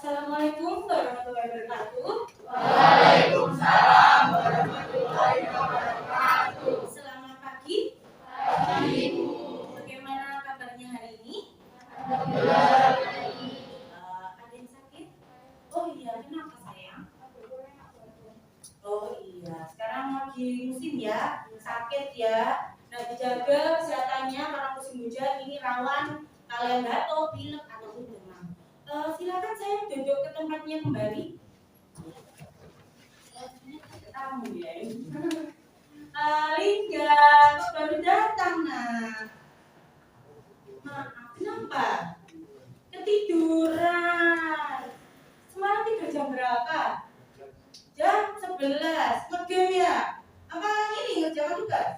Assalamualaikum warahmatullahi wabarakatuh. Waalaikumsalam warahmatullahi wabarakatuh. Selamat pagi. Pagi, Bu. Bagaimana kabarnya hari ini? Alhamdulillah. Ada yang sakit? Oh iya, kenapa sayang? Oh iya, sekarang lagi musim ya, sakit ya. Nah, dijaga kesehatannya karena musim hujan ini rawan kalian batuk, pilek ataupun demam. Silakan saya duduk ke tempatnya kembali. Tamu ya. Lingga, baru datang nak. Maaf, kenapa? Ketiduran. Semalam tidur jam berapa? Jam 11. Ngegame ya? Apa ini ngerjakan tugas?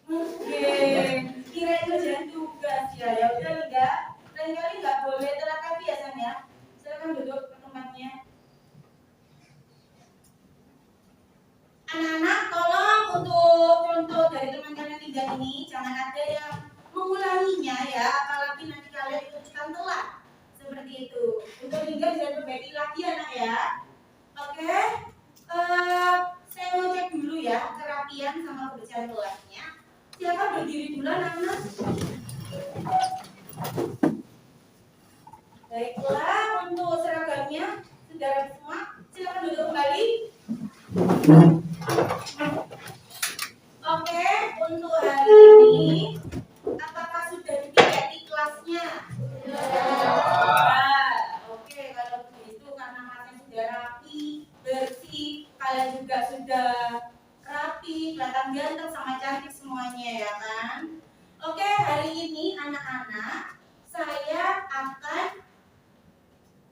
Ngegame. Kira kerjaan tugas ya. Ya udah Lingga. Lain kali nggak boleh telat lagi ya San ya. Silakan duduk ke tempatnya. Anak-anak, tolong untuk contoh dari teman kalian tiga ini jangan ada yang mengulanginya ya, apalagi nanti kalian ikutan telat seperti itu. Untuk Lingga jangan perbaiki lagi anak ya. Oke, saya mau cek dulu ya kerapian sama kebersihan kelasnya. Silakan berdiri dulu anak-anak. Baiklah, untuk seragamnya sudah rapi semua. Silakan duduk kembali. Oke, untuk hari ini apakah sudah dipilih kelasnya? Oke, kalau begitu karena kelasnya sudah rapi, bersih, kalian juga sudah rapi, kelihatan ganteng sama cantik semuanya ya kan? Oke, hari ini anak-anak saya akan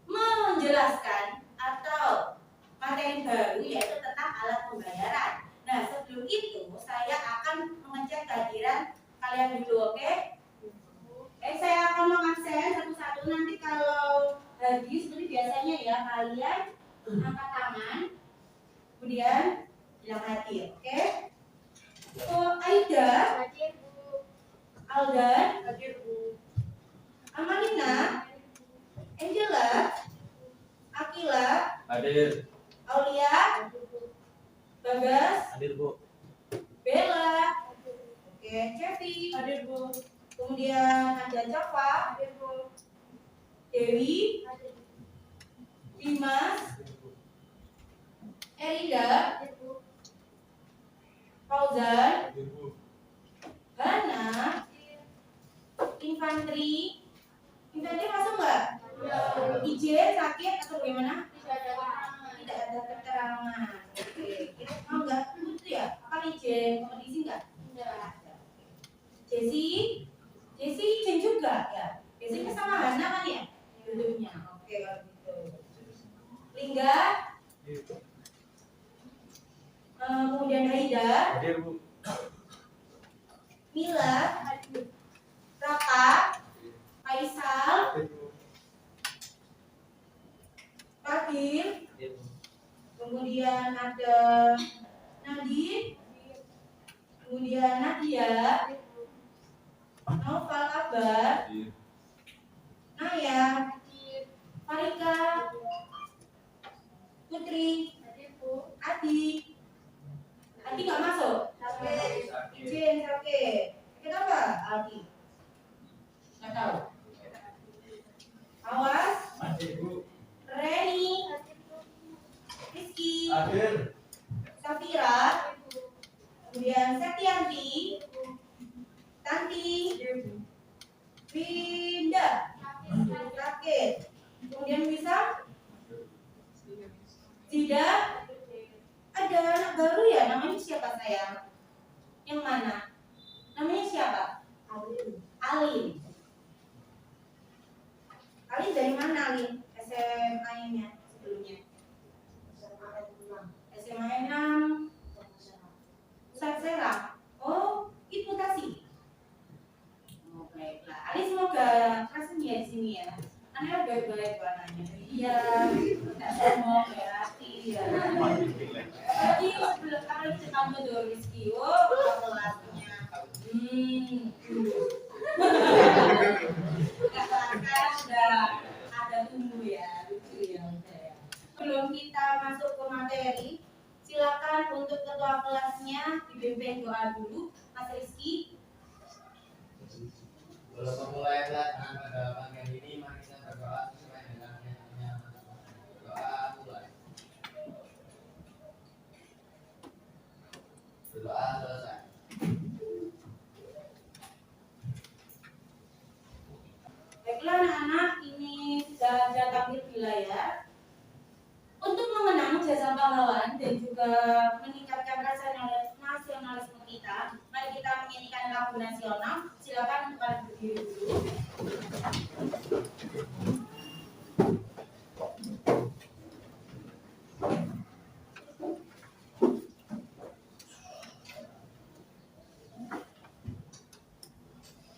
menjelaskan atau materi baru yaitu tentang alat pembayaran. Nah, sebelum itu saya akan mengecek kehadiran kalian dulu, oke? Saya akan mengabsen satu-satu. Nanti kalau hadir seperti biasanya ya, kalian angkat tangan, kemudian bilang hadir, oke? Aida, Hadir, Bu. Aldan, Hadir, Bu. Amalina, Angela, Akila, Hadir. Aulia, Bagas, Hadir, Bu. Bella, oke, Cevi, Hadir, Bu. kemudian ada Java, Hadir, Bu. Dewi, Hadir, Bu. Dimas, Erida, Hadir, Bu. Fauzan, Hadir, Bu. Hana, Infantri masuk nggak? IJ sakit atau bagaimana? Tidak ada Tidak ada keterangan. Oke, kita mau nggak? Putri ya? Apa IJ kompetisi nggak? Tidak. Jesse izin juga ya. Jesse sama Hana kan ya? Duduknya. Oke kalau gitu. Lingga, kemudian Aida, Hadir, Bu. Mila, Raka, Faisal, Hadir, Bu. Fadil, Hadir, Bu. kemudian ada Nadine, kemudian Nadia, Noval Akbar, Hadir. Naya, Farika, Putri, Hadir, Bu. Adi nggak masuk? Sakit. Izin sakit. Kenapa Adi? Nggak tahu. Awas, Hadir, Bu. Reni, Hadir, Bu. Rizky, Hadir. Safira, Hadir, Bu. kemudian Setianti, Tanti, Hadir, Bu. Winda, sakit. Kemudian bisa tidak ada anak baru ya, namanya siapa sayang? Yang mana? Namanya siapa? Alin. Alin dari mana Alin? SMA-nya sebelumnya? SMA 6 Pusat Serang. Oh, imputasi. Oh, baiklah. Alin semoga rasanya di sini ya. Anaknya baik-baik kok anaknya. Iya, nggak sombong ya, hati ya. Jadi sebelum kali kamu tuh Rizky, oh kelasnya. Nggak kelihatan udah ada tumbuh ya, lucu ya. lihat pada bagian ini, mari kita berdoa sesuai dengan ayatnya. Doa mulai. Berdoa selesai. Baiklah anak-anak, ini sudah ada takbir wilayah. Untuk mengenang jasa pahlawan dan juga meningkatkan rasa nasionalisme kita, mari kita menyanyikan lagu nasional. Silakan untuk kalian berdiri dulu.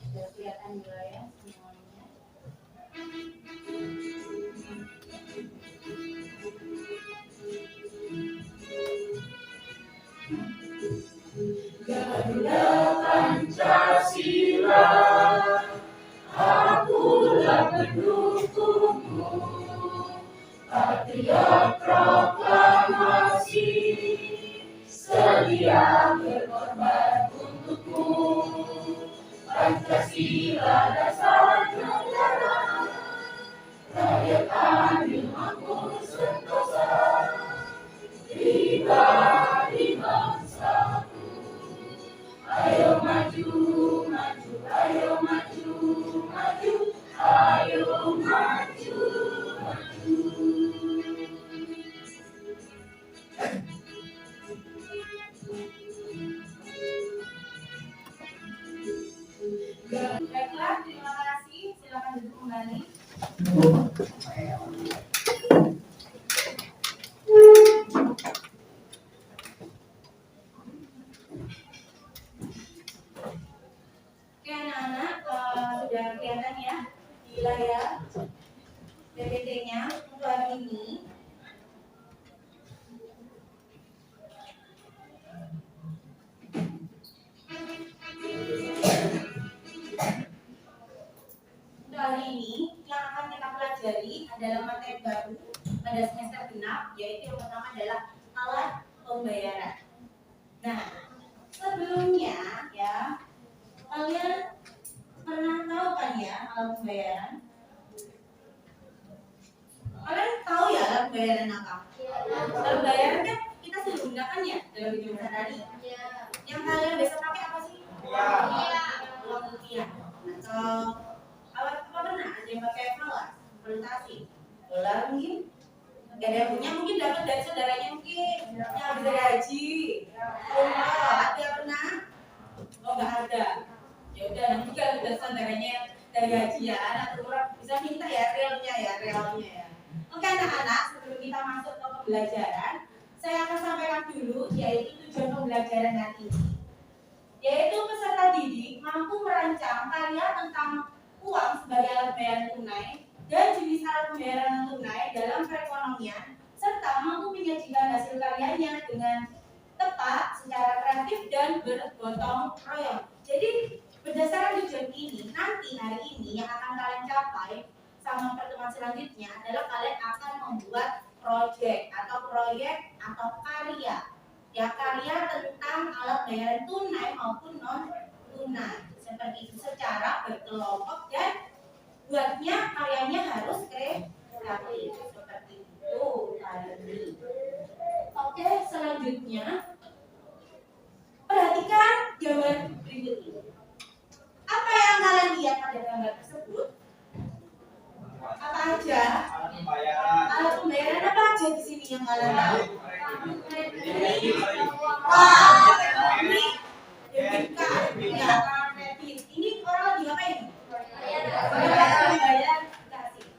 Sudah kelihatan wilayah semuanya. Garuda Pancasila, akulah pendukungmu, patriot proklamasi, sedia berkorban untukmu. Pancasila dasar negara, rakyat adil makmur sentosa, pribadi bangsaku. Ayo maju, maju, ayo maju, maju, ayo maju, maju. Baiklah, terima kasih. Silakan duduk kembali. Oke anak-anak, sudah kelihatan ya wilayah PPT-nya untuk hari ini. Untuk hari ini yang akan kita pelajari adalah materi baru pada semester genap, yaitu yang pertama adalah alat pembayaran. Nah, sebelumnya ya, kalian pernah tahu kan ya alat pembayaran? Kalian tahu ya alat pembayaran apa? Alat pembayaran kan kita sering gunakan ya dalam hidup sehari-hari. Yang kalian biasa pakai apa sih? Uang rupiah. Atau alat apa pernah? Ada yang pakai falas, valutasi, dolar mungkin? Gak ada yang punya, mungkin dapat dari saudaranya mungkin yang habis dari haji. Ada pernah? Oh nggak ada. Ya udah nanti kalau udah saudaranya dari hajian atau orang bisa minta ya realnya ya. Oke anak-anak, sebelum kita masuk ke pembelajaran, saya akan sampaikan dulu yaitu tujuan pembelajaran nanti. Yaitu peserta didik mampu merancang karya tentang uang sebagai alat pembayaran tunai dan jenis alat pembayaran non tunai dalam perekonomian, serta mampu menyajikan hasil karyanya dengan tepat, secara kreatif dan bergotong royong. Jadi berdasarkan tujuan ini, nanti hari ini yang akan kalian capai sama pertemuan selanjutnya adalah kalian akan membuat proyek atau karya. Ya, karya tentang alat bayaran tunai maupun non tunai. Seperti itu secara berkelompok dan buatnya karyanya harus kreatif. Seperti itu tadi. Oke, selanjutnya perhatikan gambar berikut ini. Apa yang kalian lihat pada gambar tersebut? Apa aja? Alat pembayaran apa aja di sini yang kalian tahu? Ini, debit card, ya, kredit. Ini orang lagi ngapain? Bayar kasih.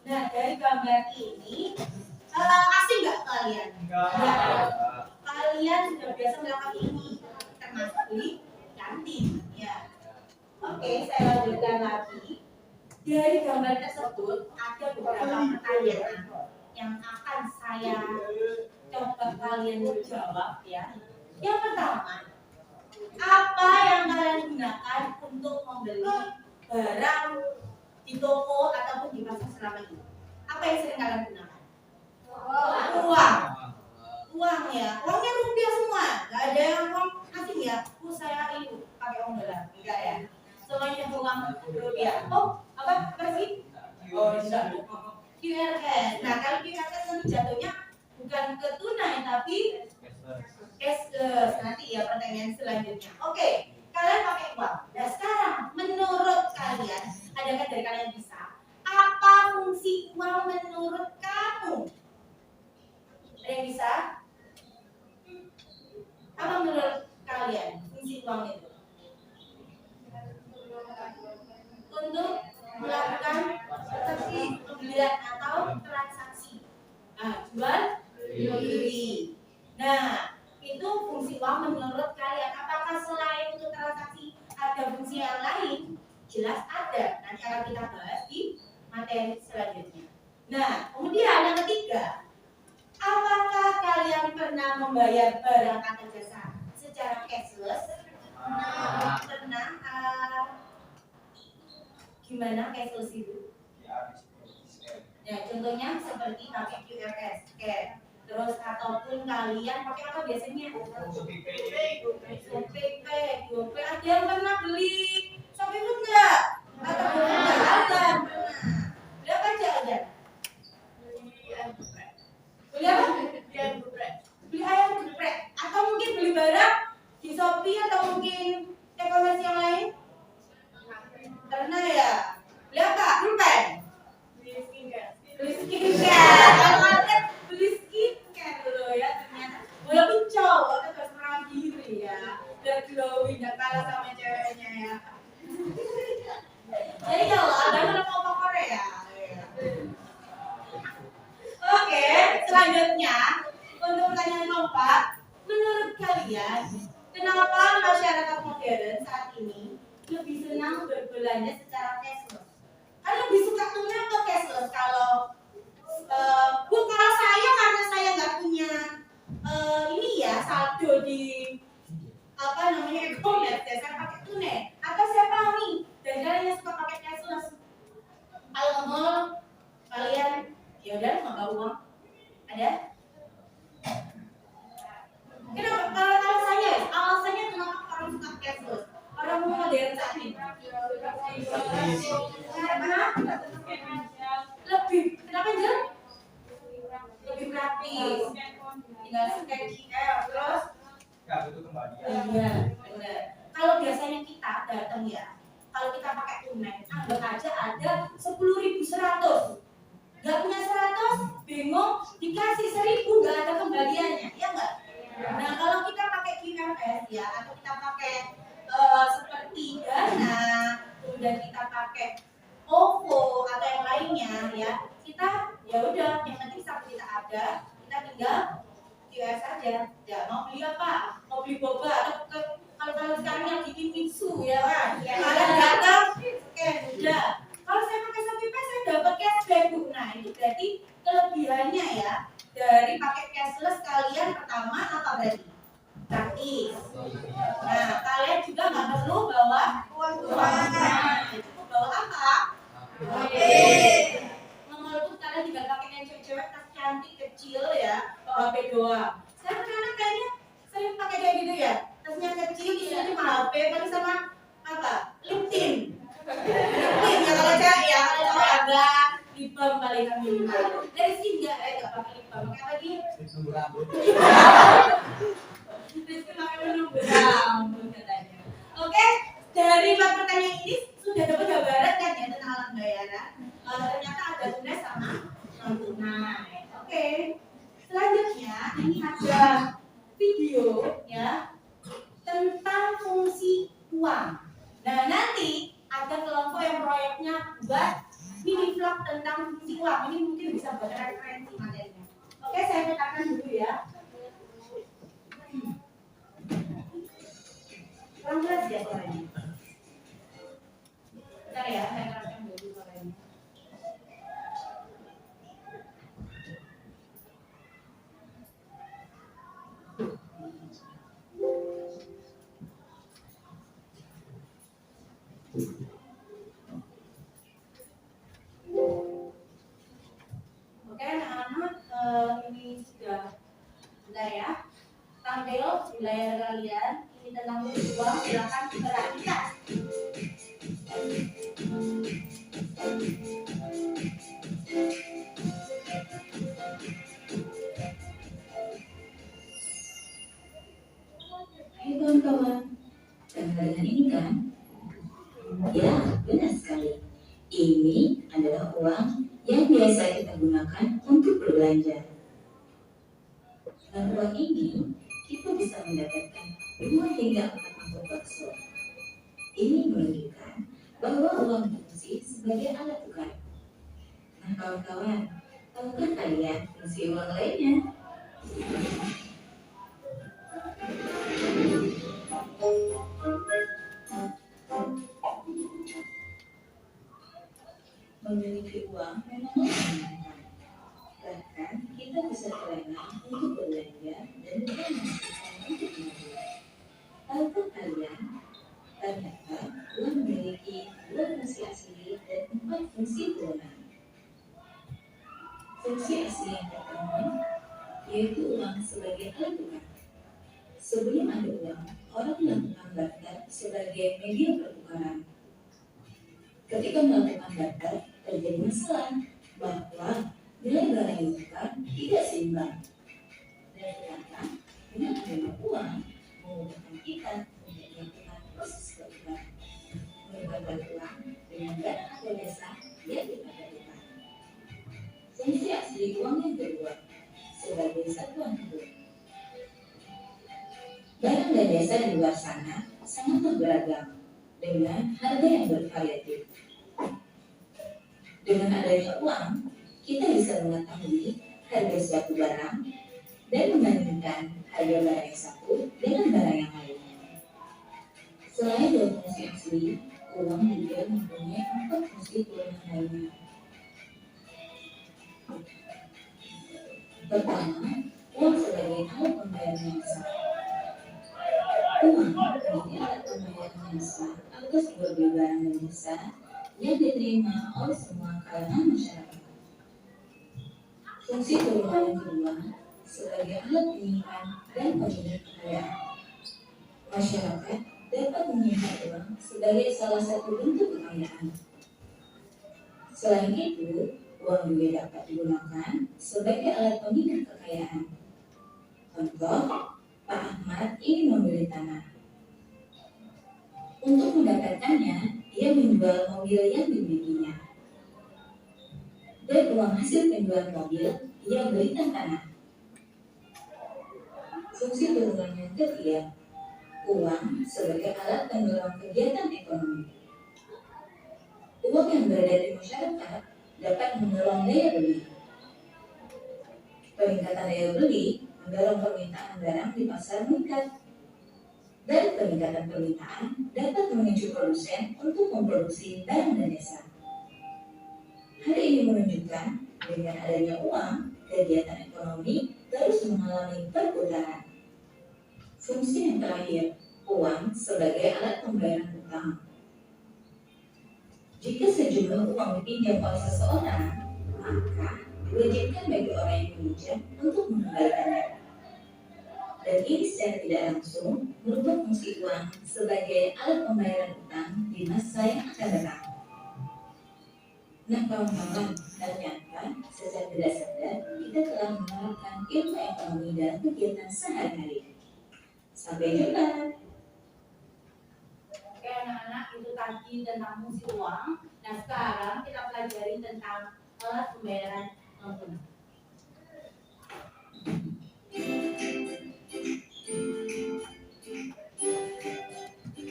Nah, dari gambar ini, asing nggak kalian? Enggak. Kalian sudah biasa melakukan ini, termasuk di kantin, ya. Oke, saya lanjutkan lagi. Dari gambar tersebut ada beberapa pertanyaan yang akan saya coba kalian jawab ya. Yang pertama, apa yang kalian gunakan untuk membeli barang di toko ataupun di pasar selama ini? Apa yang sering kalian gunakan? Uang ya. Uangnya rupiah semua. Gak ada yang uang asing ya. Saya ini pakai uang dolar. Enggak ya. Semuanya uang uang rupiah. Oh, apa sih? Oh, enggak. QR cash. Nah, kalau QR cash nanti jatuhnya bukan ke tunai tapi cashless. Nanti ya pertanyaan selanjutnya. Oke, kalian pakai uang. Nah, sekarang menurut kalian, adakah dari kalian bisa? Apa fungsi uang menurut kamu? Ada yang bisa? Apa menurut kalian fungsi uang itu? Untuk melakukan transaksi pembelian atau transaksi. Nah, jual beli. Nah, itu fungsi uang menurut kalian. Apakah selain untuk transaksi ada fungsi yang lain? Jelas ada. Nanti akan kita bahas di materi selanjutnya. Nah, kemudian yang ketiga, apakah kalian pernah membayar barang atau jasa secara cashless? Pernah. Gimana cashless itu? Ya, contohnya seperti pakai QR scan. Terus ataupun kalian pakai apa biasanya? ShopeePay, GoPay. Ada yang pernah beli Shopee Food enggak? Atau enggak ada? Beli apa aja ada? Beli apa? Beli ayam geprek. Atau mungkin beli barang di Shopee atau mungkin e-commerce yang lain? Pernah ya? Beli apa? Pulpen? Beli skincare. Kalau ada beli skincare dulu ya ternyata. Walaupun cowok tetap terserah diri ya. Dan glowing gak kalah sama ceweknya ya. Jadi kalau ada mana mau Korea. Oke, selanjutnya untuk pertanyaan keempat, menurut kalian kenapa masyarakat modern saat ini lebih senang berbelanja secara cashless? Kan lebih suka tunai atau cashless? Kalau kalau saya karena saya nggak punya ini ya saldo di apa namanya e-commerce, ya, saya pakai tunai. Atau siapa nih dan kalian yang suka pakai cashless? Kalau ke mall kalian ya udah nggak bawa uang, ada? Kenapa? Kalau saya alasannya kenapa orang suka cashless? Orang mau modern saat ini. Karena lebih kenapa Jen? Lebih praktis. Tinggal scan QR terus. Nggak butuh kembalian. Iya, benar. Kalau biasanya kita datang ya, kalau kita pakai tunai, anggap aja ada 10.100. Gak punya 100, bingung, dikasih 1.000 gak ada kembaliannya, ya enggak? Nah, kalau kita pakai QRS ya, atau kita pakai seperti Dana, kemudian kita pakai OVO atau yang lainnya ya, kita ya udah yang penting saat kita ada, kita tinggal QR saja. Ya mau beli apa? Mau beli boba atau kalau sekarang yang bikin Mitsu ya kan? Kalian datang, udah. Kalau saya pakai ShopeePay saya dapat cashback Bu. Nah itu berarti kelebihannya ya dari pakai cashless kalian pertama apa berarti? Praktis. Nah kalian juga nggak perlu bawa uang. Cukup bawa apa? Nomor itu kalian tinggal pakai yang cewek-cewek tas cantik kecil ya, bawa HP doang. Sekarang anak kayaknya sering pakai kayak gitu ya, tasnya kecil isinya cuma HP paling sama apa? Lip tint. Ya kalau cewek ya, kalau cowok agak lip balm paling minimal. Dari sini nggak pakai lip balm, pakai apa lagi? Rizky pakai menunggu rambut katanya. Oke, dari 4 pertanyaan ini sudah dapat gambaran kan ya tentang alat bayaran. Ternyata ada tunai sama non tunai. Oke, selanjutnya ini ada video ya tentang fungsi uang. Nah nanti ada kelompok yang proyeknya buat mini vlog tentang fungsi uang. Ini mungkin bisa buat referensi materinya. Oke, saya petakan dulu ya. Kurang jelas ya suaranya. Bentar ya, saya keraskan dulu suaranya. Oke anak-anak, ini sudah bentar ya. Tampil di layar kalian ini tentang uang, silakan perhatikan. Ya, benar sekali. Ini adalah uang yang biasa kita gunakan untuk berbelanja. Dengan uang ini, kita bisa mendapatkan 2 hingga 4 mangkok bakso. Ini menunjukkan bahwa uang berfungsi sebagai alat tukar. Nah kawan-kawan, tahukah kalian fungsi uang lainnya? Memiliki uang memang menyenangkan. Bahkan kita bisa terlena untuk berbelanja dan juga menghasilkan untuk menabung. Tahukah kalian, ternyata uang memiliki 2 fungsi asli dan 4 fungsi turunan. Fungsi asli yang pertama yaitu uang sebagai alat tukar. Sebelum ada uang, orang melakukan barter sebagai media pertukaran. Ketika melakukan barter, terjadi masalah bahwa nilai barang yang ditukar tidak seimbang. Dan ternyata dengan adanya uang memudahkan kita untuk melakukan proses pertukaran, menukarkan uang dengan dana atau jasa yang diperlukan. Fungsi asli uang yang kedua sebagai satuan hidup. Barang dan jasa di luar sana sangat beragam dengan harga yang bervariatif. Dengan adanya uang, kita bisa mengetahui harga suatu barang dan membandingkan harga barang yang satu dengan barang yang lain. Selain 2 fungsi asli, uang juga mempunyai 4 fungsi turunan lainnya. Pertama, uang sebagai alat pembayaran yang sah. Uang menjadi alat pembayaran yang sah atas berbagai barang dan jasa yang diterima oleh semua kalangan masyarakat. Fungsi turunan yang kedua sebagai alat penyimpan dan pemberian kekayaan. Masyarakat dapat menyimpan uang sebagai salah satu bentuk kekayaan. Selain itu, uang juga dapat digunakan sebagai alat pemindah kekayaan. Contoh, Pak Ahmad ingin membeli tanah. Untuk mendapatkannya, dia menjual mobil yang dimilikinya. Dan uang hasil penjualan mobil, dia belikan tanah. Fungsi turunan yang ketiga, uang sebagai alat pendorong kegiatan ekonomi. Uang yang berada di masyarakat dapat mendorong daya beli. Peningkatan daya beli mendorong permintaan barang di pasar meningkat. Dan peningkatan permintaan dapat memicu produsen untuk memproduksi barang dan jasa. Hal ini menunjukkan dengan adanya uang, kegiatan ekonomi terus mengalami perputaran. Fungsi yang terakhir, uang sebagai alat pembayaran utang. Jika sejumlah uang dipinjam oleh seseorang, maka diwajibkan bagi orang yang meminjam untuk mengembalikannya. Dan ini secara tidak langsung merubah fungsi uang sebagai alat pembayaran utang di masa yang akan datang. Nah kawan-kawan, ternyata secara tidak sadar kita telah menerapkan ilmu ekonomi dalam kegiatan sehari-hari. Sampai jumpa. Oke anak-anak, itu tadi tentang fungsi uang. Nah sekarang kita pelajari tentang alat pembayaran non tunai.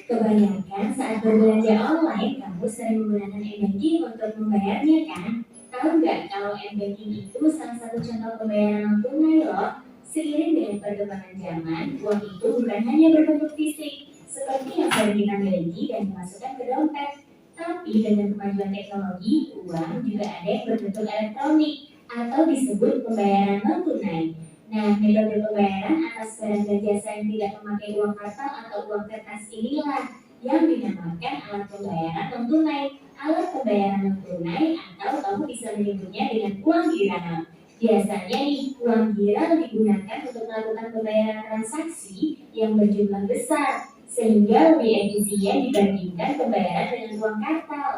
Kebanyakan saat berbelanja online, kamu sering menggunakan e-banking untuk membayarnya kan? Tahu nggak kalau e-banking itu salah satu contoh pembayaran non tunai loh? Seiring dengan perkembangan zaman, uang itu bukan hanya berbentuk fisik, seperti yang sering kita miliki dan dimasukkan ke dompet. Tapi dengan kemajuan teknologi, uang juga ada yang berbentuk elektronik atau disebut pembayaran non tunai. Nah, metode pembayaran atas barang dan jasa yang tidak memakai uang kartal atau uang kertas inilah yang dinamakan alat pembayaran non tunai. Alat pembayaran non tunai atau kamu bisa menyebutnya dengan uang girang. Biasanya nih, uang girang digunakan untuk melakukan pembayaran transaksi yang berjumlah besar sehingga lebih efisien dibandingkan pembayaran dengan uang kartal.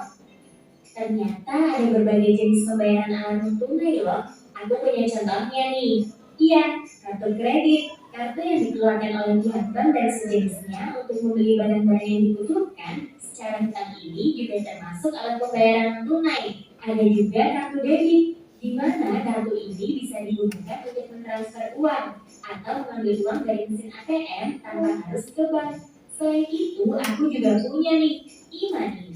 Ternyata ada berbagai jenis pembayaran alat non tunai loh. Aku punya contohnya nih. Iya, kartu kredit, kartu yang dikeluarkan oleh pihak bank dan sejenisnya untuk membeli barang-barang yang dibutuhkan secara hutang ini juga termasuk alat pembayaran non tunai. Ada juga kartu debit, di mana kartu ini bisa digunakan untuk mentransfer uang atau mengambil uang dari mesin ATM tanpa harus ke bank. Selain itu, aku juga punya nih, e-money.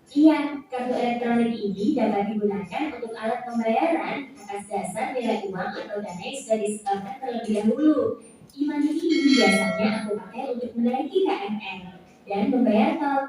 Iya, kartu elektronik ini dapat digunakan untuk alat pembayaran atas dasar nilai uang atau dana yang sudah disetorkan terlebih dahulu. E-money ini biasanya aku pakai untuk menaiki KRL dan membayar tol.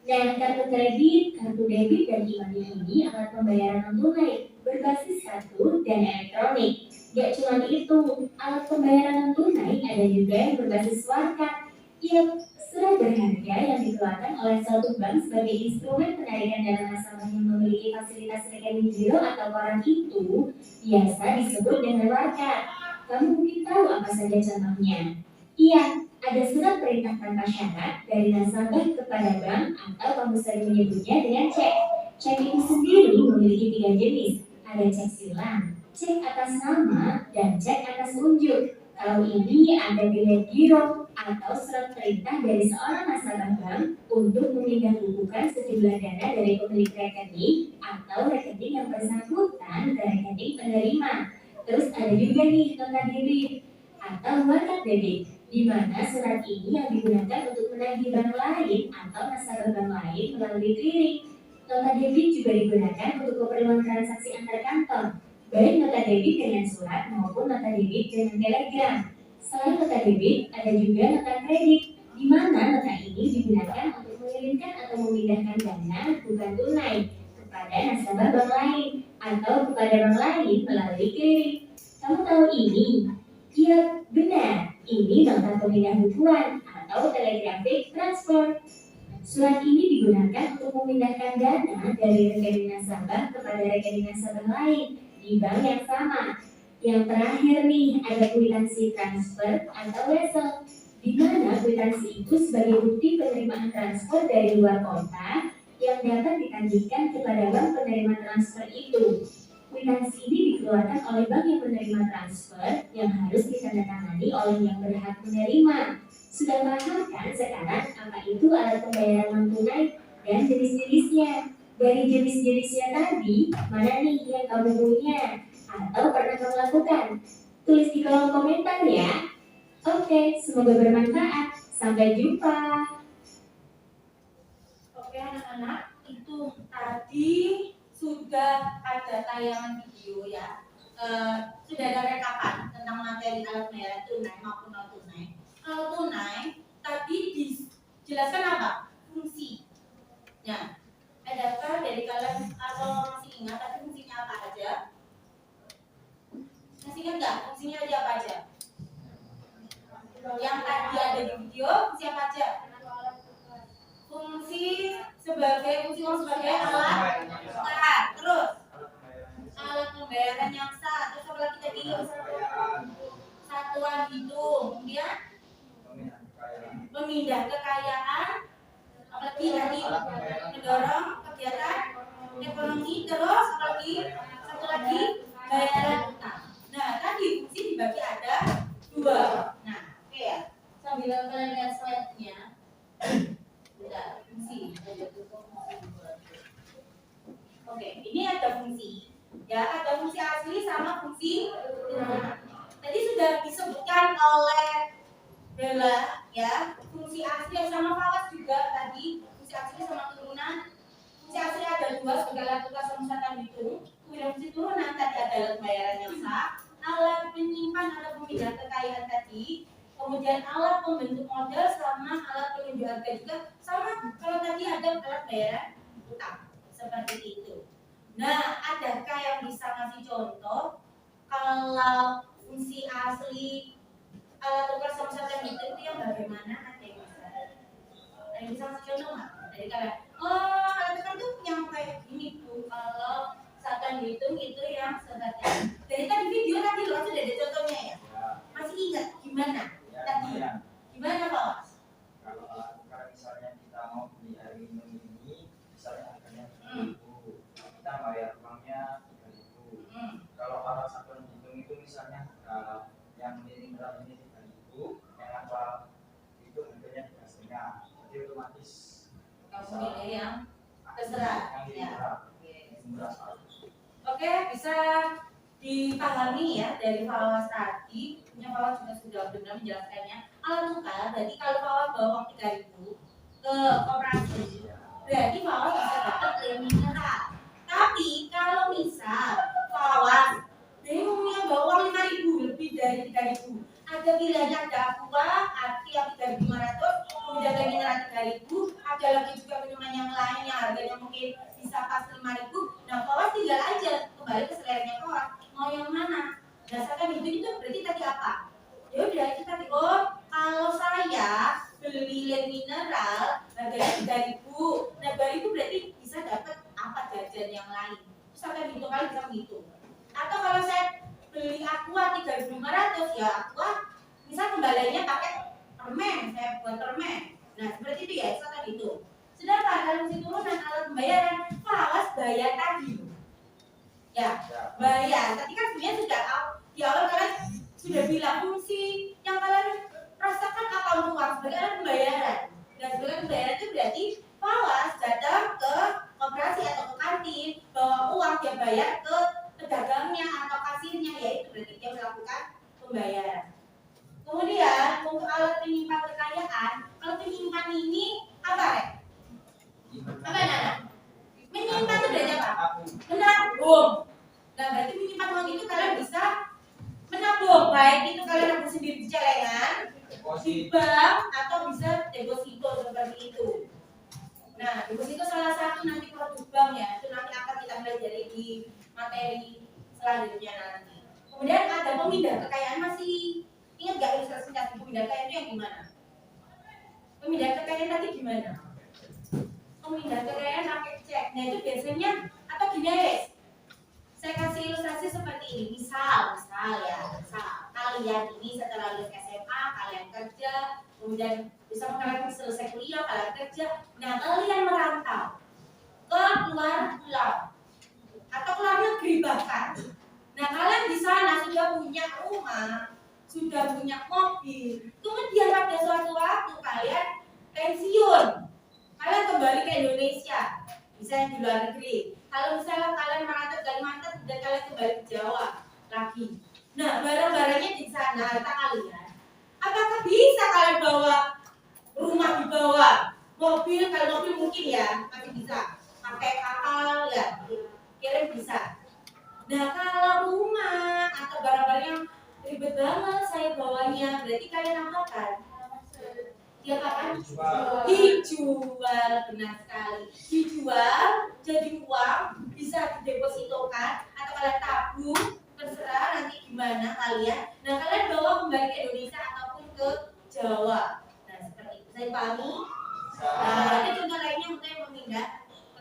Nah, kartu kredit, kartu debit, dan e-money ini alat pembayaran non tunai berbasis kartu dan elektronik. Gak cuma itu, alat pembayaran non tunai ada juga yang berbasis warkat. Iya, surat berharga yang dikeluarkan oleh suatu bank sebagai instrumen penarikan dana nasabah yang memiliki fasilitas rekening giro atau koran itu biasa disebut dengan warkat. Kamu mungkin tahu apa saja contohnya? Iya, ada surat perintah tanpa syarat dari nasabah kepada bank atau kamu sering menyebutnya dengan cek. Cek itu sendiri memiliki 3 jenis. Ada cek silang, cek atas nama, dan cek atas unjuk. Kalau ini ada bilet giro atau surat perintah dari seorang nasabah bank untuk memindah bukukan sejumlah dana dari pemilik rekening atau rekening yang bersangkutan ke rekening penerima. Terus ada juga nih nota debit atau warkat debit, di mana surat ini yang digunakan untuk menagih bank lain atau nasabah bank lain melalui clearing. Nota debit juga digunakan untuk keperluan transaksi antar kantor, baik nota debit dengan surat maupun nota debit dengan telegram. Selain nota debit, ada juga nota kredit, di mana nota ini digunakan untuk mengirimkan atau memindahkan dana bukan tunai kepada nasabah bank lain atau kepada bank lain melalui clearing. Kamu tahu ini? Iya, benar. Ini nota pemindah bukuan atau telegraphic transfer. Surat ini digunakan untuk memindahkan dana dari rekening nasabah kepada rekening nasabah lain di bank yang sama. Yang terakhir nih, ada kwitansi transfer atau wesel, di mana kwitansi itu sebagai bukti penerimaan transfer dari luar kota yang dapat ditagihkan kepada bank penerima transfer itu. Kwitansi ini dikeluarkan oleh bank yang menerima transfer yang harus ditandatangani oleh yang berhak menerima. Sudah paham kan sekarang apa itu alat pembayaran non tunai dan jenis-jenisnya? Dari jenis-jenisnya tadi, mana nih yang kamu punya atau pernah kamu lakukan? Tulis di kolom komentar ya. Oke, semoga bermanfaat. Sampai jumpa. Oke anak-anak, itu tadi sudah ada tayangan video ya. Sudah ada rekapan tentang materi alat pembayaran tunai maupun non tunai. Kalau tunai, tadi dijelaskan apa? Fungsi. Ya, adakah dari kalian atau masih ingat tadi fungsinya apa aja? Masih ingat nggak? Fungsinya tadi apa aja? Yang tadi ada di video, fungsi apa aja? Fungsi sebagai alat tukar. Terus alat pembayaran yang sah. Terus apa lagi tadi? Satuan hitung. Kemudian memindah kekayaan. Apalagi tadi mendorong kegiatan ekonomi. Terus apalagi satu lagi bayaran utang. Nah tadi fungsi dibagi ada 2. Nah oke ya, sambil kalian lihat slide-nya. Bentar, fungsi. Oke, ini ada fungsi. Ya, ada fungsi asli sama fungsi turunan. Tadi sudah disebutkan oleh Bella ya, fungsi asli sama Fawas juga tadi, fungsi asli sama turunan. Fungsi asli ada 2 sebagai alat tukar pemusatan hitung. Kemudian fungsi turunan tadi ada alat pembayaran yang sah, alat menyimpan atau pemindah kekayaan tadi, kemudian alat pembentuk modal sama alat penunjuk harga juga sama. Kalau tadi ada alat bayaran utang seperti itu. Nah, adakah yang bisa kasih contoh kalau fungsi asli alat tukar pemusatan hitung itu yang bagaimana? Ada yang bisa? Ada yang bisa kasih contoh nggak dari kalian? Oh, alat tukar itu yang kayak gini tuh. Kalau satuan hitung itu yang seperti dari tadi video tadi loh sudah ada contohnya ya. Masih ingat gimana? Tadi gimana Pak? Kalau alat tukar misalnya kita mau beli hari ini, misalnya harganya 3.000, kita bayar uangnya 3.000. Kalau alat satuan hitung itu misalnya yang miring berat ini 3.000, yang apa itu harganya 3,5. Jadi otomatis terserah. yang Ya. murah, Oke. murah sekali. Oke, bisa dipahami ya dari Fawas tadi. Punya Fawas juga sudah benar menjelaskannya. Alat tukar, berarti kalau Fawas bawa uang 3.000 ke koperasi, berarti Fawas bisa dapat klaim mineral. Tapi kalau misal Fawas bingungnya bawa uang 5.000 lebih dari 3.000, ada pilihannya, ada aqua, arti yang 3.500, kemudian klaim mineral 3.000, ada lagi juga minuman yang lain yang harganya mungkin bisa pas 5.000. Nah, Fawas tinggal aja kembali ke seleranya Fawas mau yang mana. Berdasarkan itu berarti tadi apa? Ya udah kita oh kalau saya beli lem mineral harganya 3.000, nah 2.000 berarti bisa dapat apa jajan yang lain. Terus akan gitu kali bisa menghitung. Atau kalau saya beli aqua 3.500, ya aqua misal kembaliannya pakai permen, saya buat permen. Nah seperti itu ya, itu akan itu. Sedangkan kalau mesti turunan alat pembayaran, Fawas bayar tadi. Ya, bayar. Tadi kan sebenarnya sudah di awal kalian sudah bilang fungsi yang kalian rasakan apa untuk uang sebagai alat pembayaran. Dan sebagai pembayaran itu berarti Fawas datang ke koperasi atau ke kantin, bawa uang, dia bayar ke pedagangnya atau kasirnya, yaitu berarti dia melakukan pembayaran. Kemudian untuk alat penyimpan kekayaan, kalau penyimpan ini apa, Rek? Apa Nana? Menyimpan itu berarti apa? Menabung. Nah berarti menyimpan uang itu kalian bisa menabung, baik itu kalian nabung sendiri di celengan, di bank, atau bisa deposito seperti itu. Nah deposito salah satu nanti produk bank ya, itu nanti akan kita pelajari di materi selanjutnya nanti. Kemudian ada pemindah kekayaan, masih ingat gak ilustrasi pemindah kekayaan itu yang gimana? Pemindah kekayaan tadi gimana? Pemindah kekayaan pakai cek. Nah itu biasanya atau gini guys, saya kasih ilustrasi seperti ini. Misal kalian ini setelah lulus SMA kalian kerja, kemudian bisa kalian selesai kuliah kalian kerja. Nah kalian merantau ke luar pulau atau ke luar negeri bahkan. Nah kalian di sana sudah punya rumah, sudah punya mobil. Kemudian pada suatu waktu kalian pensiun, kalian kembali ke Indonesia, misalnya di luar negeri. Kalau misalnya kalian merantau ke Kalimantan dan kalian kembali ke Jawa lagi. Nah, barang-barangnya di sana, harta kalian. Apakah bisa kalian bawa rumah dibawa, mobil, kalau mobil mungkin ya masih bisa, pakai kapal ya, kirim bisa. Nah, kalau rumah atau barang-barang yang ribet banget saya bawanya, berarti kalian apakan? Ya kan? Dijual, benar sekali. Dijual jadi uang, bisa didepositokan atau kalian tabung, terserah nanti gimana kalian. Nah kalian bawa kembali ke Indonesia ataupun ke Jawa. Nah seperti itu, saya pahami. Nah ada contoh lainnya untuk yang memindah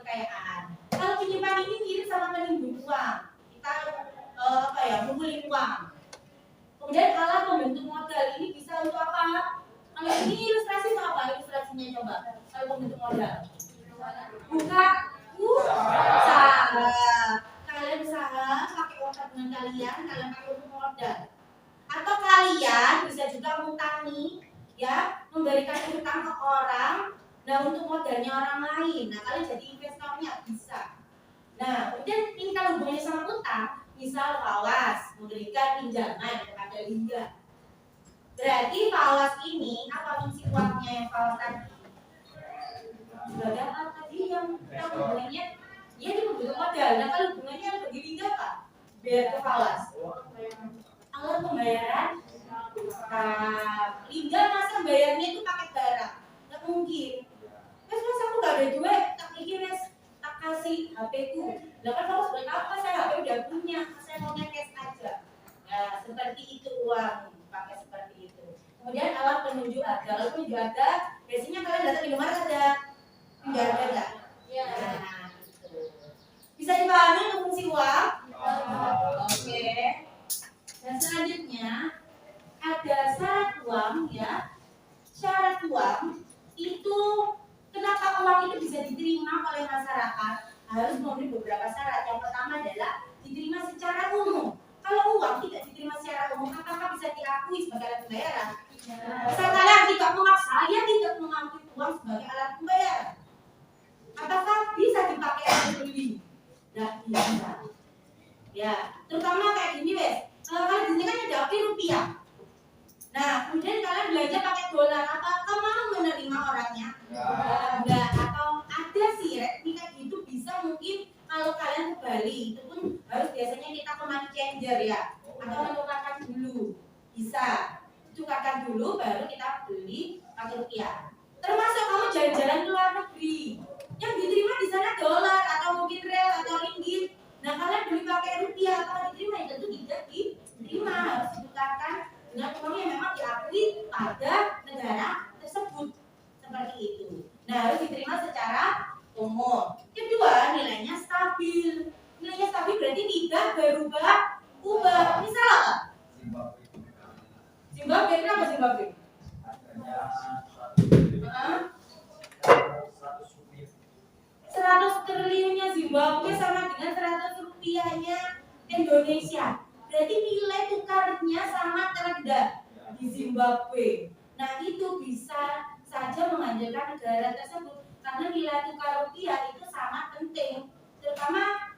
kekayaan. Kalau penyimpanan ini mirip sama menimbun uang. Kita mengumpulin uang. Kemudian alat pembentuk modal ini bisa untuk apa? Kalau ini ilustrasi itu apa? Ilustrasinya coba. Kalau pembentuk modal. Buka usaha. Kalian usaha pakai uang tabungan kalian pakai untuk modal. Atau kalian bisa juga ngutangi, ya, memberikan utang ke orang. Nah untuk modalnya orang lain. Nah kalian jadi investornya bisa. Nah kemudian ini kalau hubungannya sama utang, misal Fawas memberikan pinjaman kepada Linda. Berarti Fawas ini apa fungsi uangnya yang Fawas tadi? Sebagai apa tadi yang hubungannya? Dia membentuk modal. Nah kalau hubungannya bagi Linda apa? Biar ke Fawas. Alat pembayaran. Nah, Linda masa bayarnya itu pakai barang? Nggak mungkin. Mas aku nggak ada duit, tak mikir tak kasih HP ku. Lah kan Fawas buat apa? Saya HP udah punya, saya maunya cash aja. Nah seperti itu uang. Pakai seperti itu. Kemudian alat penunjuk harga. Alat penunjuk harga biasanya kalian datang di mana ada penunjuk harga enggak? Iya. Nah, gitu. Bisa dipahami untuk fungsi uang? Oke. Dan selanjutnya ada syarat uang ya. Syarat uang itu kenapa uang itu bisa diterima oleh masyarakat? Harus memenuhi beberapa syarat. Yang pertama adalah diterima secara umum. Kalau uang tidak diterima secara umum, apakah bisa diakui sebagai alat pembayaran? Misal kalian tidak mengaku, saya tidak mengakui uang sebagai alat pembayaran. Apakah bisa bisa. Ya, terutama kayak gini wes. Kalau di sini kan ada rupiah. Nah, kemudian kalian belanja pakai dolar, apakah mau menerima orangnya? Enggak. Atau ada sih teknik kayak gitu bisa mungkin kalau kalian ke Bali itu pun harus biasanya kita ke money changer ya, atau menukarkan dulu. Bisa. Tukarkan dulu baru kita beli pakai rupiah. Termasuk kamu jalan-jalan ke luar negeri, yang diterima di sana dolar atau mungkin real atau ringgit. Nah, kalian beli pakai rupiah atau diterima ya tentu tidak diterima, harus ditukarkan dengan uang yang memang diakui pada negara tersebut seperti itu. Nah, harus diterima secara umum. Kedua, nilainya stabil. Nilainya stabil berarti tidak berubah-ubah. Misal apa? Zimbabwe itu apa Zimbabwe? Harganya 100 triliunnya Zimbabwe sama dengan 100 rupiahnya Indonesia. Berarti nilai tukarnya sangat rendah di Zimbabwe. Nah, itu bisa saja menghancurkan negara tersebut karena nilai tukar rupiah itu sangat penting. Terutama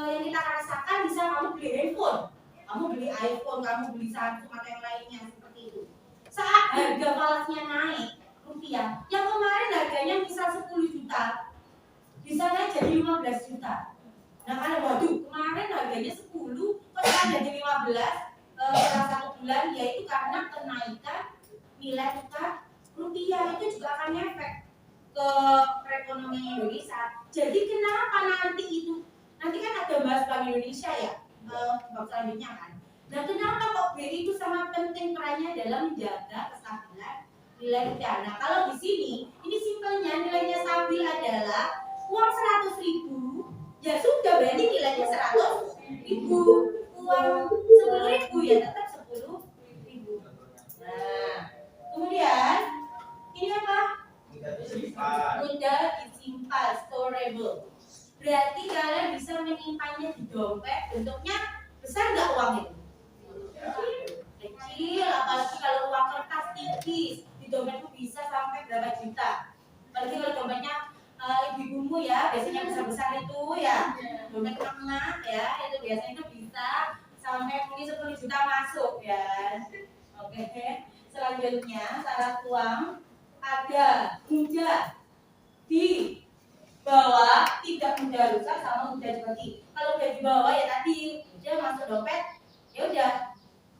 yang kita rasakan bisa kamu beli handphone, kamu beli iPhone, kamu beli Samsung atau yang lainnya seperti itu. Saat harga falasnya naik rupiah, yang kemarin harganya misal 10 juta, bisa naik jadi 15 juta. Nah, kalau waduh kemarin harganya 10, kok sekarang jadi 15 dalam 1 bulan, yaitu karena kenaikan nilai tukar rupiah. Itu juga akan efek ke perekonomian Indonesia. Jadi kenapa nanti itu? Nanti kan ada bahas Bank Indonesia ya, bab selanjutnya kan. Nah, kenapa kok BI itu sangat penting perannya dalam menjaga kestabilan nilai rupiah? Nah, kalau di sini, ini simpelnya nilainya stabil adalah uang 100.000, ya sudah berarti nilainya 100.000. Uang 10.000 ya tetap 10.000. Nah, kemudian ini apa? Mudah disimpan, storable. Berarti kalian bisa menyimpannya di dompet. Bentuknya besar nggak uang itu? Kecil, apalagi kalau uang kertas tipis di dompet itu bisa sampai berapa juta. Apalagi kalau dompetnya ibu-ibumu ya, biasanya besar-besar itu ya, dompet emak ya, itu biasanya itu bisa sampai mungkin 10 juta masuk ya. Oke, selanjutnya syarat uang ada mudah di bawah, tidak mudah rusak sama mudah dibagi. Kalau udah dibawa ya tadi udah masuk dompet, ya udah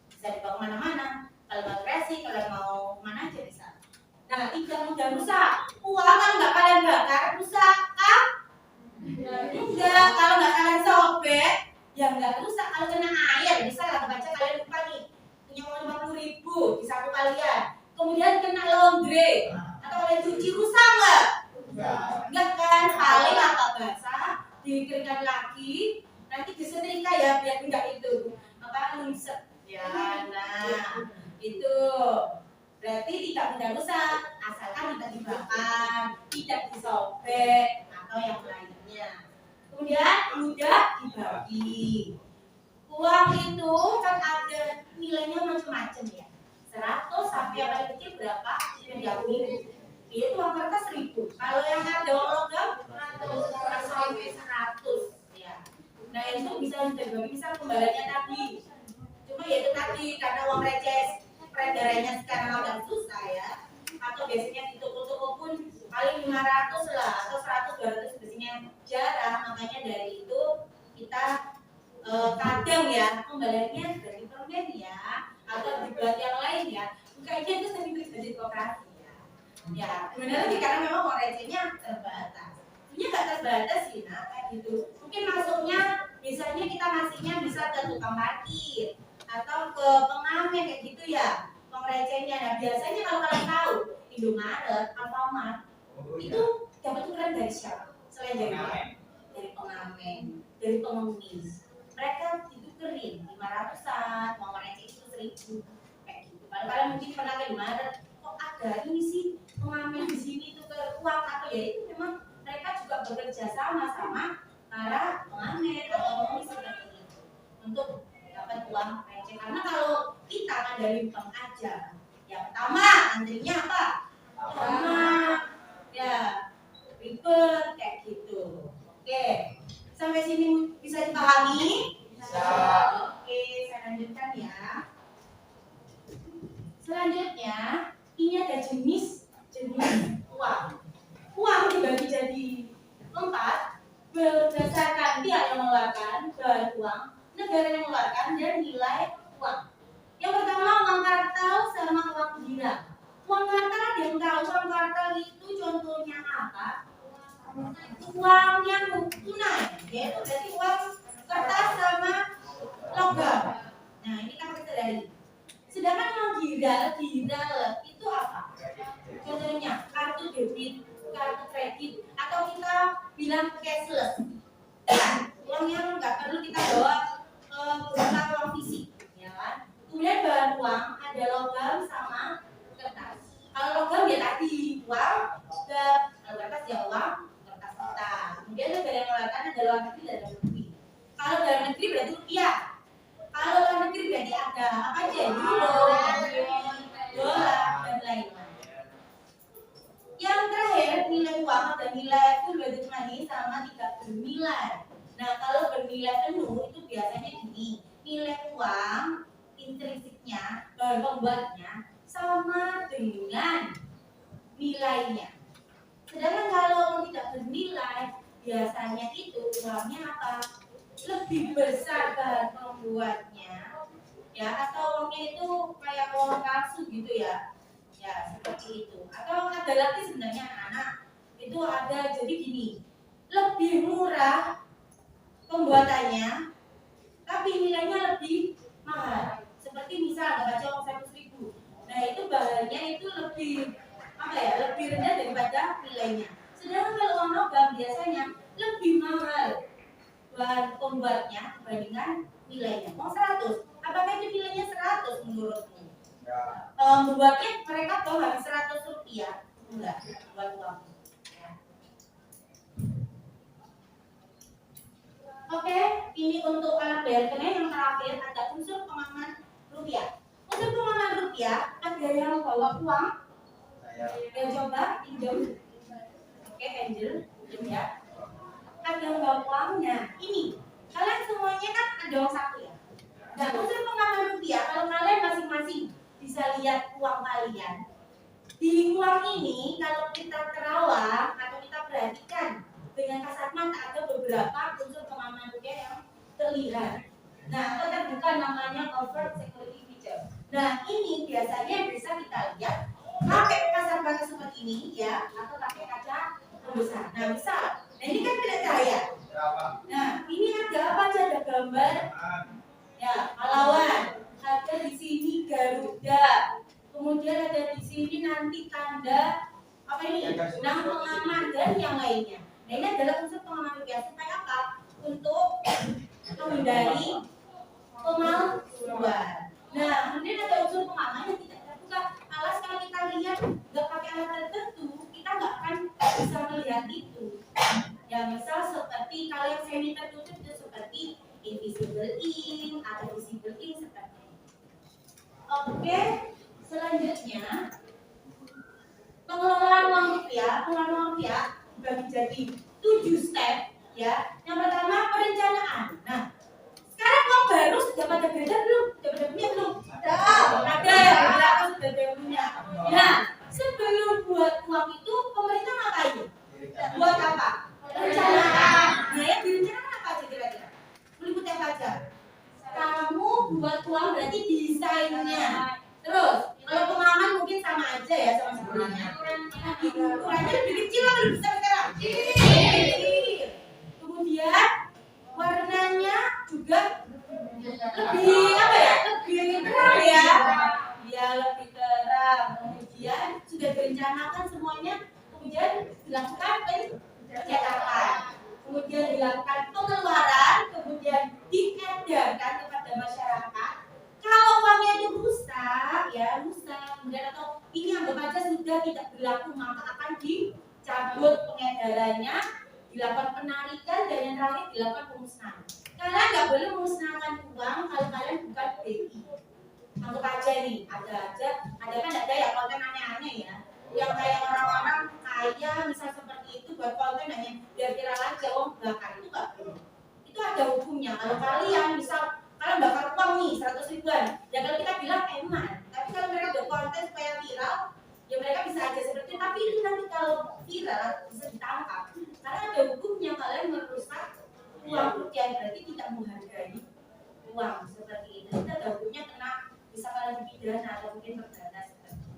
bisa dibawa kemana-mana. Kalau mau racing, kalau mau mana aja bisa. Nah, tidak mudah rusak. Uang kalau nggak kalian bakar rusak kan? Enggak. Kalau nggak kalian sobek, ya nggak rusak. Kalau kena air, bisa lah baca kalian lupa nih punya uang 50.000 di saku kalian. Kemudian kena laundry atau kalian cuci, rusak nggak? Enggak kan? Paling apa basah, dikeringkan lagi, nanti disetrika ya biar enggak itu apa lungsep ya. Nah, itu berarti tidak mudah rusak asalkan tidak dibakar, tidak disobek atau yang lainnya. Kemudian mudah dibagi. Uang itu kan ada nilainya macam-macam ya. 100 sampai yang paling kecil berapa? Yang diakui itu uang kertas 1.000. Kalau yang ada uang logam 100 sampai 100 ya. Nah, itu bisa dibagi, misal kembaliannya tadi. Cuma ya itu tadi karena uang receh peredarannya sekarang agak susah ya. Atau biasanya di toko-toko pun paling 500 lah atau 100 200 biasanya jarang. Makanya dari itu kita kadang ya kembaliannya dari permen ya atau dibuat yang lain ya. Kayaknya itu sering terjadi di koperasi. Ya, benar sih karena memang uang recehnya terbatas. Sebenarnya nggak terbatas sih, nah kayak gitu. Mungkin masuknya, misalnya kita ngasihnya bisa ke tukang parkir atau ke pengamen kayak gitu ya, uang recehnya. Nah biasanya kalau kalian tahu Indomaret, Alfamart itu dapat tukeran dari siapa? Selain dari pengamen, dari pengemis. Mereka ditukerin 500-an, uang receh itu 1.000 kayak gitu. Kalau kalian mungkin pernah ke Indomaret, kok ada ini sih pengamen di sini itu ke uang atau ya itu memang mereka juga bekerja sama para pengamen atau pengemis seperti itu untuk dapat uang receh. Karena kalau kita ngadain bank aja, yang pertama antrinya apa? Lama, ya ribet kayak gitu. Oke, sampai sini bisa Bisa dipahami? Bisa. Oke, saya lanjutkan ya. Selanjutnya, ini ada jenis uang. Uang dibagi jadi 4 berdasarkan pihak yang mengeluarkan bahan uang, negara yang mengeluarkan, dan nilai uang. Yang pertama uang kartal sama uang gila. Uang kartal ada yang tahu uang kartal itu contohnya apa? Uang yang tunai, yaitu berarti uang kertas sama logam. Nah ini kan kita dari. Sedangkan uang gila itu apa? Contohnya kartu debit, kartu kredit, atau kita bilang cashless. Uang yang nggak perlu kita bawa berupa uang fisik, ya kan? Kemudian bahan uang ada logam sama kertas. Kalau logam ya tadi uang, kalau kertas ya uang kertas kita. Kemudian negara yang mengeluarkan ada luar negeri dan dalam negeri. Kalau dalam negeri berarti rupiah. Kalau luar negeri berarti ada apa aja? Euro, dolar dan lain-lain. Yang terakhir nilai uang ada nilai full value money sama tidak bernilai. Nah kalau bernilai penuh itu biasanya gini, nilai uang intrinsiknya, bahan pembuatnya sama dengan nilainya. Sedangkan kalau uang tidak bernilai, biasanya itu uangnya apa? Lebih besar bahan pembuatnya, ya atau uangnya itu kayak uang palsu gitu ya. Ya seperti itu. Atau ada lagi sebenarnya anak-anak itu ada jadi gini, lebih murah pembuatannya, tapi nilainya lebih mahal. Seperti misal ada baca uang 100.000. Nah itu bahannya itu lebih apa ya? Lebih rendah daripada nilainya. Sedangkan kalau uang logam biasanya lebih mahal bahan pembuatnya dibandingkan nilainya. Uang 100, apakah itu nilainya 100 menurutmu? Membuatnya mereka tahu habis 100 rupiah enggak buat uang. Ya. Oke, ini untuk alat bayar tunai. Yang terakhir ada unsur pengaman rupiah. Unsur pengaman rupiah ada yang bawa uang. Yang coba pinjam. Oke, Angel, pinjam ya. Ada yang bawa uang. Nah, ini kalian semuanya kan ada uang satu ya. Nah, unsur pengaman rupiah kalau kalian masing-masing bisa lihat uang kalian. Di uang ini kalau kita terawang atau kita perhatikan dengan kasat mata ada beberapa unsur pengaman rupiah yang terlihat. Nah, atau terbuka namanya covert security feature. Nah, ini biasanya bisa kita lihat pakai kasat mata seperti ini ya, atau pakai kaca pembesar. Nah, misal, nah ini kan tidak cahaya. Nah, ini ada apa aja? Ada gambar ya, pahlawan. Ada di sini Garuda, kemudian ada di sini nanti tanda apa ini? Nah, pengaman dan yang lainnya. Nah, ini adalah unsur pengaman rupiah supaya apa? Untuk menghindari pemalsuan. Nah, kemudian ada unsur pengaman yang tidak terbuka. Alas kalau kita lihat nggak pakai alat tertentu, kita nggak akan bisa melihat itu. Ya, misal seperti kalau yang semi tertutup itu seperti invisible ink atau visible ink seperti. Oke, selanjutnya pengelolaan uang rupiah dibagi jadi 7 step ya. Yang pertama perencanaan. Nah, sekarang uang baru sudah pada beredar belum? Sudah pada punya belum? Ada ya, berapa sudah punya. Nah, sebelum buat uang itu pemerintah ngapain? Buat apa? Perencanaan. Nah, yang direncanakan apa aja kira-kira? Meliputi apa aja? Kamu buat uang berarti desainnya. Terus, kalau pengaman mungkin sama aja ya sama sebelumnya. Ukurannya lebih kecil atau lebih besar sekarang? Kecil. Kemudian warnanya juga lebih apa ya? Lebih terang ya. Ya lebih terang. Kemudian sudah direncanakan semuanya. Kemudian dilakukan pencetakan. Kemudian dilakukan pengeluaran, kemudian diedarkan kepada masyarakat. Kalau uangnya itu rusak, kemudian atau ini anggap aja sudah tidak berlaku, maka akan dicabut pengedarannya, dilakukan penarikan, dan yang terakhir dilakukan pemusnahan. Kalian nggak boleh memusnahkan uang kalau kalian bukan BI. Anggap aja nih, ada kan ada ya konten aneh-aneh ya, yang kayak orang-orang kaya misal seperti itu buat konten hanya biar viral aja uang bakar itu nggak boleh. Itu ada ada hukumnya. Kalau kalian misal kalian bakar uang nih 100 ribuan, ya kalau kita bilang eman. Tapi kalau mereka buat konten supaya viral, ya mereka bisa aja seperti itu. Tapi itu nanti kalau viral bisa ditangkap. Karena ada hukumnya, kalian merusak uang rupiah, berarti tidak menghargai uang seperti itu. Itu ada hukumnya, kena bisa kalian dipidana atau mungkin perdana seperti itu.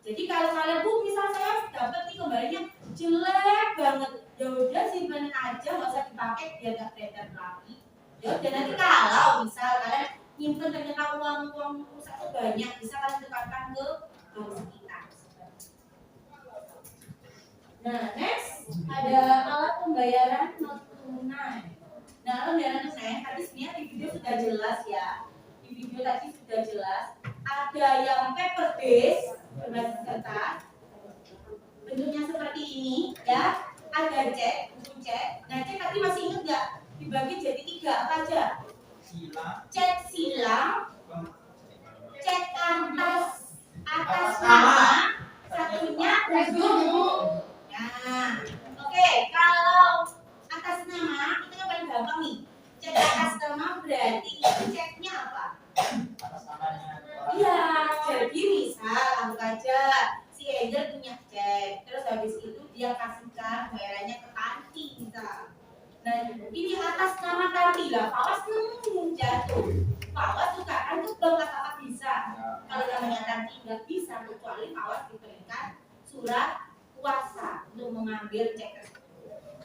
Jadi kalau kalian misal saya dapat nih kembalinya jelek banget, ya udah simpan aja, nggak usah dipakai biar nggak beredar lagi. Ya udah, nanti kalau misal kalian nyimpen ternyata uang rusak itu banyak, bisa kalian tukarkan ke bank sekitar. Nah, next ada alat pembayaran non tunai. Nah, alat pembayaran tunai tadi sebenarnya di video sudah jelas ya. Di video tadi sudah jelas. Ada yang paper base berbasis kertas, bentuknya seperti ini ya. Ada cek, buku cek. Nah, cek tadi masih ingat nggak? Dibagi jadi 3 apa aja? Cek silang, cek atas nama, satunya untuk. Nah, oke, kalau atas nama itu yang paling gampang nih. Cek atas nama berarti itu ceknya apa? Atas namanya. Iya, jadi misal anggap aja si Angel punya cek, terus habis itu dia kasihkan bayarannya ke Tanti misal. Nah, ini atas nama Tanti lah, Fawas jatuh. Fawas juga kan tuh belum apa bisa. Kalau namanya Tanti nggak bisa, kecuali Fawas diberikan surat kuasa untuk mengambil cek tersebut.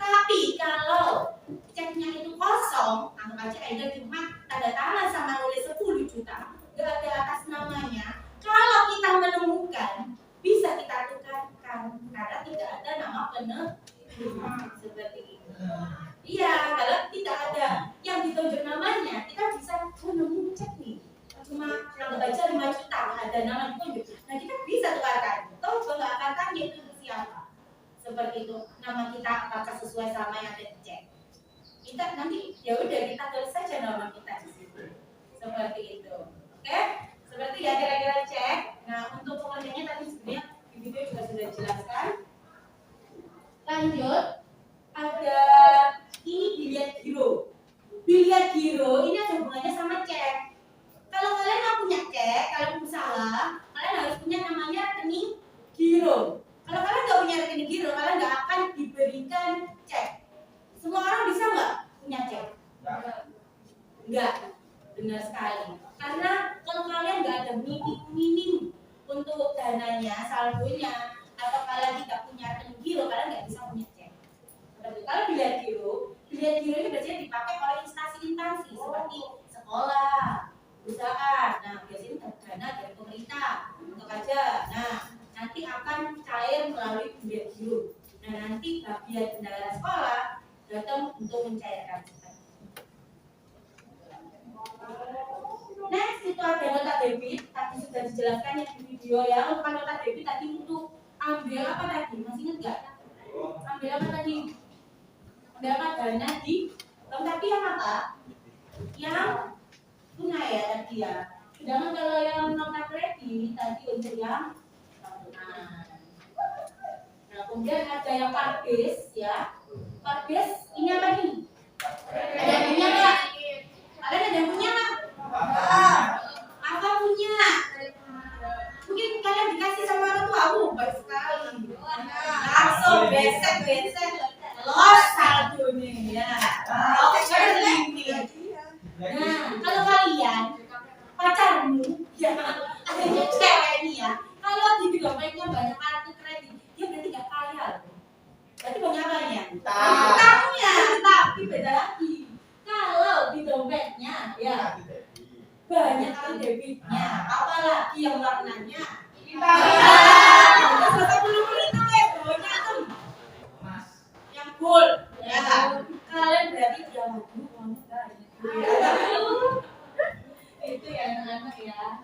Tapi kalau ceknya itu kosong, anggap aja Angel cuma tanda tangan sama nulis 10 juta, nggak ada atas namanya. Kalau kita menemukan, bisa kita tukarkan karena tidak ada nama penerima seperti itu. Iya, kalau tidak ada yang ditunjuk namanya, kita bisa menemukan cek nih. Cuma anggap aja 5 juta, ada nama ditunjuk. Nah, kita bisa tukarkan. Toh nggak akan tanya itu siapa. Seperti itu. Nama kita apakah sesuai sama yang ada di cek. Kita nanti ya udah kita tulis saja nama kita di situ. Seperti itu. Oke? Seperti ya kira-kira cek. Nah, untuk pengertiannya tadi sebenarnya di video juga sudah dijelaskan. Lanjut, ada ini biliar giro. Biliar giro ini ada hubungannya sama cek. Kalau kalian nggak punya cek, kalian usaha, kalian harus punya namanya rekening giro. Kalau kalian nggak punya rekening giro, kalian nggak akan diberikan cek. Semua orang bisa nggak punya cek? Nggak, benar sekali. Karena kalau kalian nggak ada minim untuk dananya, saldonya, atau kalian tidak punya rekening giro, kalian nggak bisa punya cek. Kalau biliar giro ini biasanya dipakai oleh instansi seperti sekolah, perusahaan. Nah, biasanya dana dari pemerintah untuk aja. Nah, nanti akan cair melalui biliar giro. Nah, nanti bagian bendahara sekolah datang untuk mencairkan. Next itu ada nota debit, tadi sudah dijelaskan yang di video ya. Untuk nota debit tadi untuk ambil apa tadi? Masih ingat nggak? Ambil apa tadi? Ambil apa dana di bank, tapi yang apa? Yang tunai ya tadi ya. Sedangkan kalau yang nota kredit tadi untuk yang tunai. Nah, kemudian ada yang parbes ya. Parbes ini apa nih? Ada yang punya nggak? Kalian ada yang punya nggak? Apa punya? Mungkin kalian dikasih sama orang tua. Baik sekali. Langsung besek los saldonya ya. Oke, ini. Nah, kalau kalian pacarmu ya ada cewek nih ya. Kalau di dompetnya banyak kartu kredit, dia berarti nggak kaya. Berarti banyak apanya? Utangnya, tapi beda lagi. Kalau di dompetnya ya banyak kartu debitnya, apalagi yang warnanya hitam. Terus belum itu ya, bawahnya tuh yang gold ya. Kalian berarti dia maju uangnya banyak. Itu ya anak-anak ya.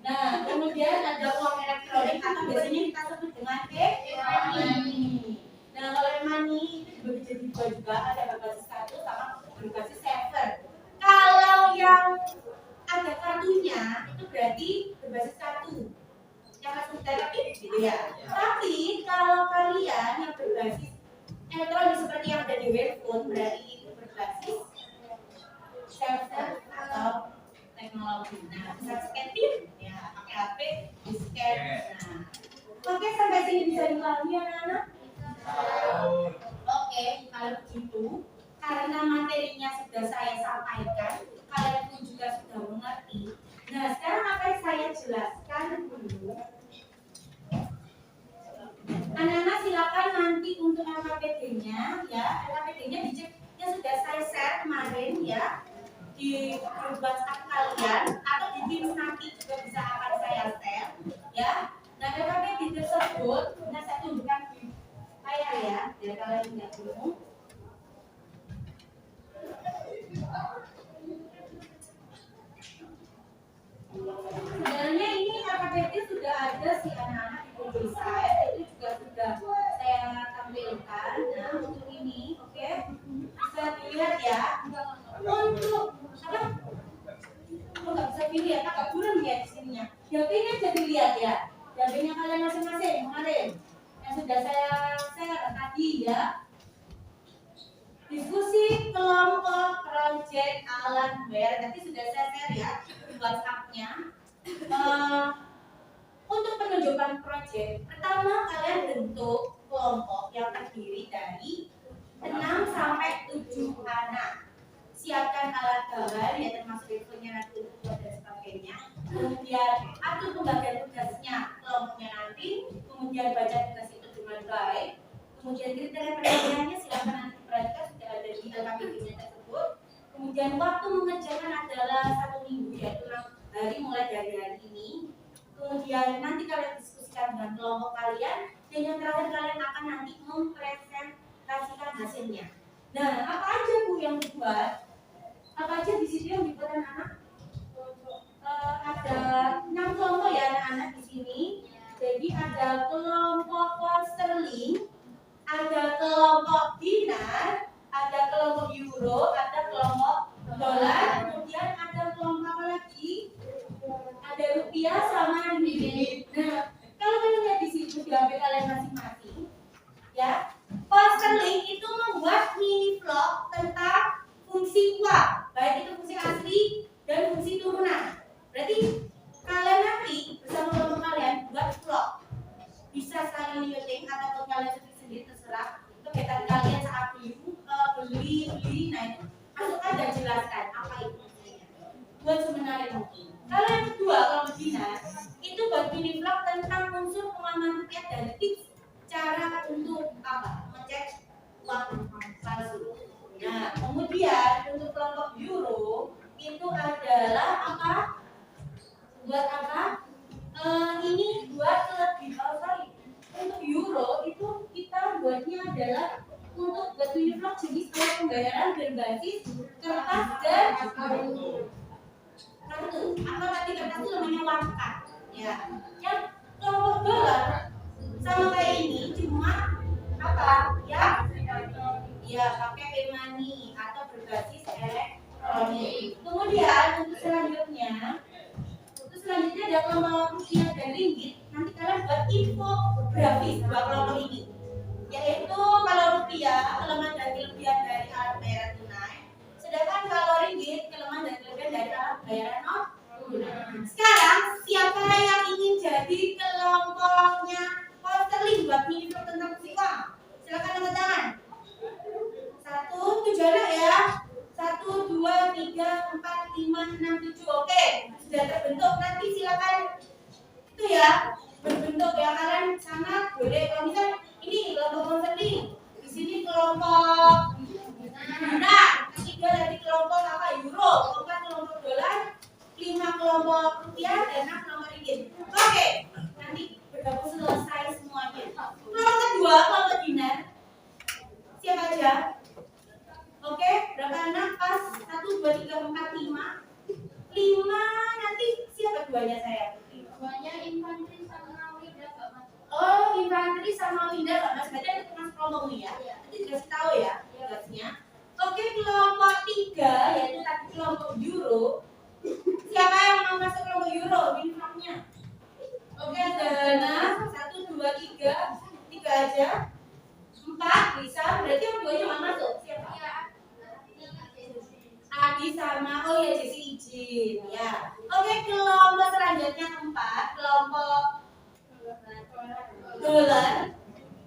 Nah, kemudian ada uang elektronik atau biasanya kita sebut dengan e-money. Nah, kalau e-money itu dibagi jadi 2 juga, ada berbasis kartu sama berbasis server. Kalau yang ada kartunya itu berarti berbasis kartu. Yang langsung debit gitu ya. Tapi kalau kalian yang berbasis elektronik seperti yang ada di handphone, berarti itu begitu, karena materinya sudah saya sampaikan, kalian pun juga sudah mengerti. Nah, sekarang akan saya jelaskan dulu. Anak-anak silakan nanti untuk LKPD-nya ya, LKPD-nya diceknya sudah saya share kemarin ya di grup WhatsApp kalian atau di Teams nanti juga bisa akan saya share ya. Nah, LKPD tersebut, nah saya tunjukkan di layar ya, biar kalian tidak bingung. Sebenarnya ini LKPD sudah ada si anak-anak di Google Site, itu juga sudah saya tampilkan. Nah, untuk ini, oke, bisa dilihat ya. Untuk apa? Oh, nggak bisa dilihat, agak kurang ya di sininya. Dapilnya jadi lihat ya. Dapilnya kalian masing-masing kemarin yang sudah saya share tadi ya. Diskusi kelompok project alat bayar tadi sudah saya share ya di WhatsApp-nya. Untuk penunjukan proyek, pertama kalian bentuk kelompok yang terdiri dari 6 sampai 7 anak. Siapkan alat gambar ya termasuk infonya nanti dan sebagainya. Kemudian atur pembagian tugasnya kelompoknya nanti. Kemudian baca tugas itu dengan baik. Kemudian kriteria penilaiannya silakan nanti diperhatikan sudah ada di LKPD-nya tersebut. Kemudian waktu mengerjakan adalah 1 minggu yaitu 6 hari mulai dari hari ini. Kemudian nanti kalian diskusikan dengan kelompok kalian dan yang terakhir kalian akan nanti mempresentasikan hasilnya. Nah, apa aja Bu yang dibuat? Apa aja di sini yang dibuat anak-anak? Ada 6 kelompok ya anak-anak di sini. Jadi ada kelompok pound sterling, ada kelompok dinar, ada kelompok euro, ada kelompok dolar, kemudian ada kelompok apa lagi? Ada rupiah sama ringgit. Nah, kalau kalian lihat di situ di HP kalian masing-masing, ya, pound sterling itu membuat mini vlog tentang fungsi kuat, baik itu fungsi asli dan fungsi turunan. Berarti kalian nanti bersama kelompok kalian buat vlog, bisa saling syuting ataupun kalian sendiri terserah. Kegiatan kalian saat beli, nah itu masukkan dan jelaskan apa itu maksudnya. Buat semenarik mungkin. Kalau yang kedua, kalau dinar itu buat mini vlog tentang unsur pengaman rupiah dan tips cara untuk apa? Mengecek uang palsu. Nah, kemudian untuk kelompok euro itu adalah apa? Buat apa? Ini buat lebih untuk euro itu kita buatnya adalah untuk buat mini vlog jenis alat pembayaran berbasis kertas dan kartu. Atau tadi kertas itu namanya uang kad. Ya, yang kelompok dolar sama kayak ini cuma apa? Ya pakai e-money atau berbasis elektronik. Kemudian untuk selanjutnya ada kelompok rupiah dan ringgit. Nanti kalian buat infografis dua kelompok ini, yaitu kalau rupiah kelemahan dan kelebihan dari alat bayaran tunai, sedangkan kalau ringgit kelemahan dan kelebihan dari alat bayaran non tunai. Sekarang siapa yang ingin jadi kelompoknya pound sterling buat mini vlog tentang fungsi uang? Silakan angkat tangan. 1, 7 anak ya. 1, 2, 3, 4, 5, 6, 7. Oke, sudah terbentuk. Nanti silakan itu ya berbentuk ya, kalian sana boleh kalau misal ini kelompok pound sterling, di sini kelompok dinar, ketiga dari kelompok apa euro, 4 kelompok dolar, 5 kelompok rupiah dan 6 kelompok ringgit. Oke, nanti bergabung selesai semuanya. Kelompok kedua kelompok dinar, siapa aja? Oke, berapa anak? Pas 1, 2, 3, 4, 5 nanti siapa duanya saya? Duanya infanteri sama Winda Mbak Mas. Oh, infanteri sama Winda Mbak Mas. Berarti itu termasuk kelompok ya? Nanti dikasih tahu ya tugasnya. Oke, kelompok 3 yaitu tadi kelompok euro. Siapa yang mau masuk kelompok euro? Infantnya. Oke, ada anak 1, 2, 3 aja. 4 bisa. Berarti yang duanya mau masuk. Siapa? Adi sama Jesse izin ya. Oke, kelompok selanjutnya 4, kelompok dolar.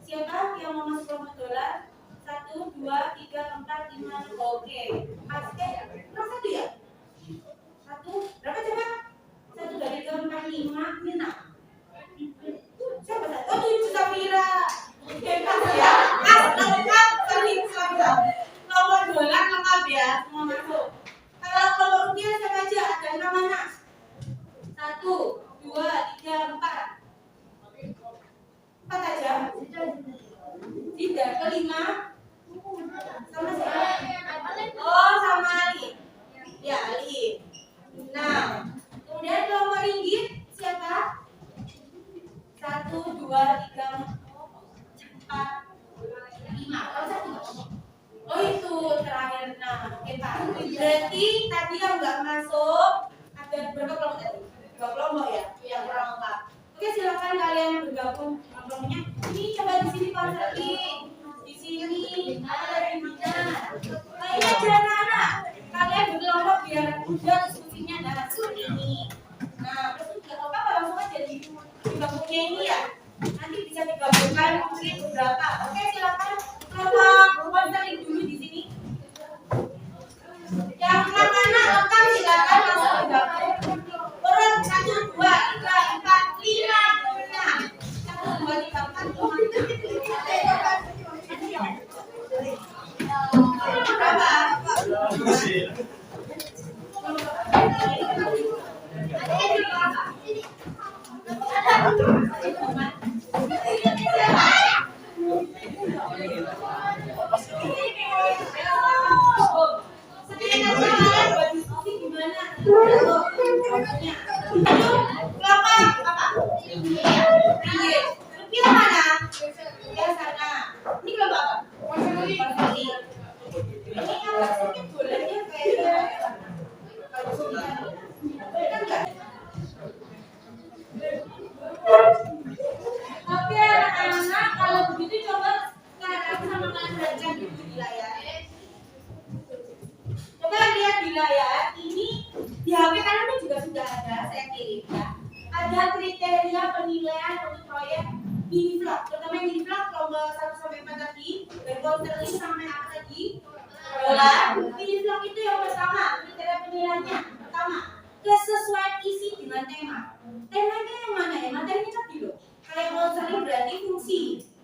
Siapa yang mau masuk kelompok dolar? 1, 2, 3, 4, 5. Oke. Kurang 1 ya? 1, berapa coba? 1, 2, 3, 4, 5, ini 6. Siapa satu? Oh, 7 Safira. Hebat ya. Lengkap, sorry. Nomor dolar lengkap ya, semua masuk. Kalau rupiah siapa aja? Ada yang mana? 1, 2, 3, 4. 4 aja. Tidak, kelima. Sama siapa? Oh, sama Ali. Ya, Ali. Nah, kemudian nomor ringgit siapa? 1, 2, 3, 4, 5. Kalau 1. Oh itu terakhir. Nah, oke Pak. Berarti tadi yang nggak masuk ada berapa kelompok tadi? 2 kelompok ya, yang kurang lengkap. Oke, silakan kalian bergabung kelompoknya. Ini coba di sini konseling, di sini ada di mana? Nah ini aja anak-anak. Kalian berkelompok biar mudah diskusinya dalam seperti ini. Nah, terus nggak apa-apa langsung aja di kelompoknya ini ya. Nanti bisa digabungkan mungkin beberapa. Oke, silakan kelompok konseling dulu di sini. Yang mana lengkap silakan langsung digabung. Urut 1, 2, 3, 4, 5, 6. 1, 2, 3, 4, 5. Berapa? Oke anak-anak, kalau begitu coba sekarang sama kalian baca dulu di layar. Coba lihat di layar, ini di HP kalian pun juga sudah ada, saya kirim ya. Ada kriteria penilaian untuk proyek mini vlog, terutama mini vlog kelompok 1 sampai 4 tadi, dari konseling sampai apa tadi? Bola. Mini vlog itu yang pertama, kriteria penilaiannya pertama, kesesuaian isi dengan tema. Temanya yang mana ya? Materinya tadi loh. Kayak konseling berarti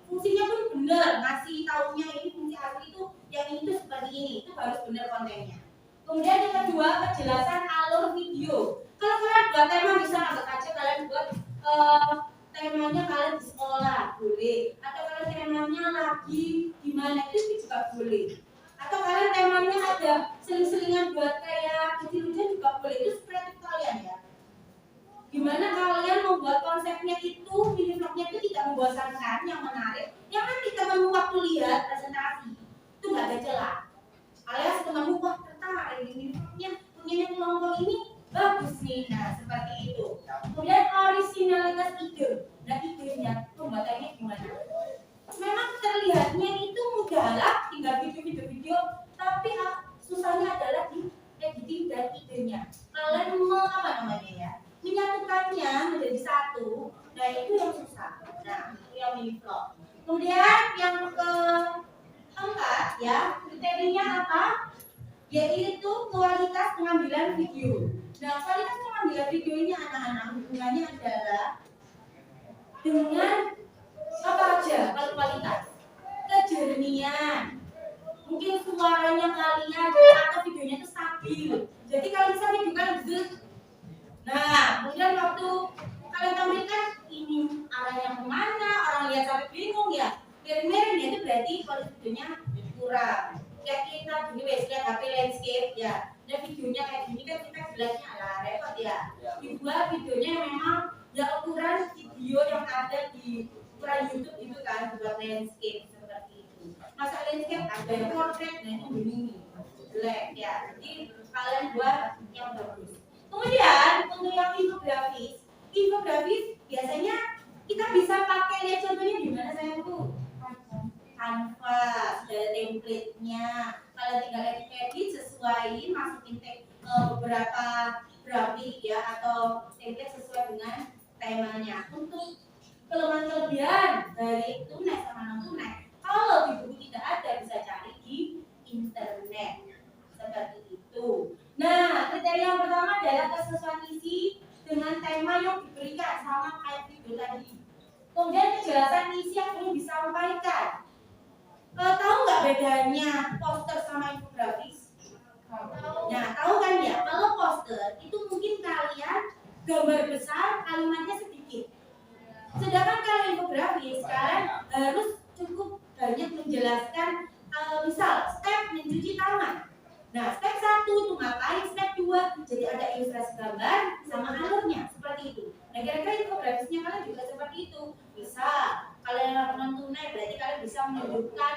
fungsinya pun benar, ngasih taunya ini fungsi asli itu yang ini tuh seperti ini, itu harus benar kontennya. Kemudian yang kedua, kejelasan alur video. Kalau kalian buat tema bisa nggak aja kalian buat temanya kalian di sekolah boleh, atau kalian temanya lagi di mana itu juga boleh, atau kalian temanya ada seling-selingan buat kayak kecil-kecil juga boleh, itu kreatif kalian ya. Gimana kalian membuat konsepnya itu, mini vlognya itu tidak membosankan, yang menarik, yang nanti teman waktu lihat presentasi itu nggak ada celah. Alias teman wah tertarik mini vlognya punya kelompok ini bagus nih, nah seperti itu. Kemudian originalitas ide, nah idenya pembuatannya gimana? Memang terlihatnya itu mudah lah, tinggal video, tapi susahnya adalah di editing dan idenya. Kalian apa namanya ya? Menyatukannya menjadi satu, nah itu yang susah. Nah, itu yang mini vlog. Kemudian yang keempat ya, kriterianya apa? Yaitu kualitas pengambilan video. Nah, kualitas pengambilan video ini anak-anak hubungannya adalah dengan apa aja kalau kualitas? Kejernihan. Mungkin suaranya kalian atau videonya itu stabil. Jadi kalau misalnya video kalian nah, kemudian waktu kalian tampilkan ini arahnya kemana, orang lihat sampai bingung ya. Miring-miring ya, itu berarti kualitas videonya kurang. Kayak kita gini wes lihat HP landscape ya. Dan videonya kayak gini kan kita jelasnya ala repot ya. Dibuat videonya memang ya ukuran video yang ada di ukuran YouTube itu kan buat landscape seperti itu. Masa landscape ada yang portrait, nah itu begini jelek ya. Jadi kalian buat yang bagus. Kemudian untuk yang infografis biasanya kita bisa pakai lihat contohnya di mana sayangku? Canva, sudah ada template-nya. Kalian tinggal edit sesuai, masukin beberapa grafik ya atau template sesuai dengan temanya. Untuk kelemahan kelebihan dari tunai sama non tunai, Kalau di buku tidak ada, bisa cari di internet. Seperti itu. Nah, kriteria yang pertama adalah kesesuaian isi dengan tema yang diberikan, sama kayak video tadi. Kemudian kejelasan isi yang ingin disampaikan. Tahu nggak bedanya poster sama infografis? Nah, tahu kan ya? Kalau poster itu mungkin kalian gambar besar, kalimatnya sedikit. Sedangkan kalau infografis, kalian harus cukup banyak menjelaskan, misal step mencuci tangan. Nah, step 1 itu ngapain, step 2 jadi ada ilustrasi gambar sama alurnya, seperti itu. Nah, kira-kira infografisnya kalian juga seperti itu. Bisa, kalian non tunai berarti kalian bisa menunjukkan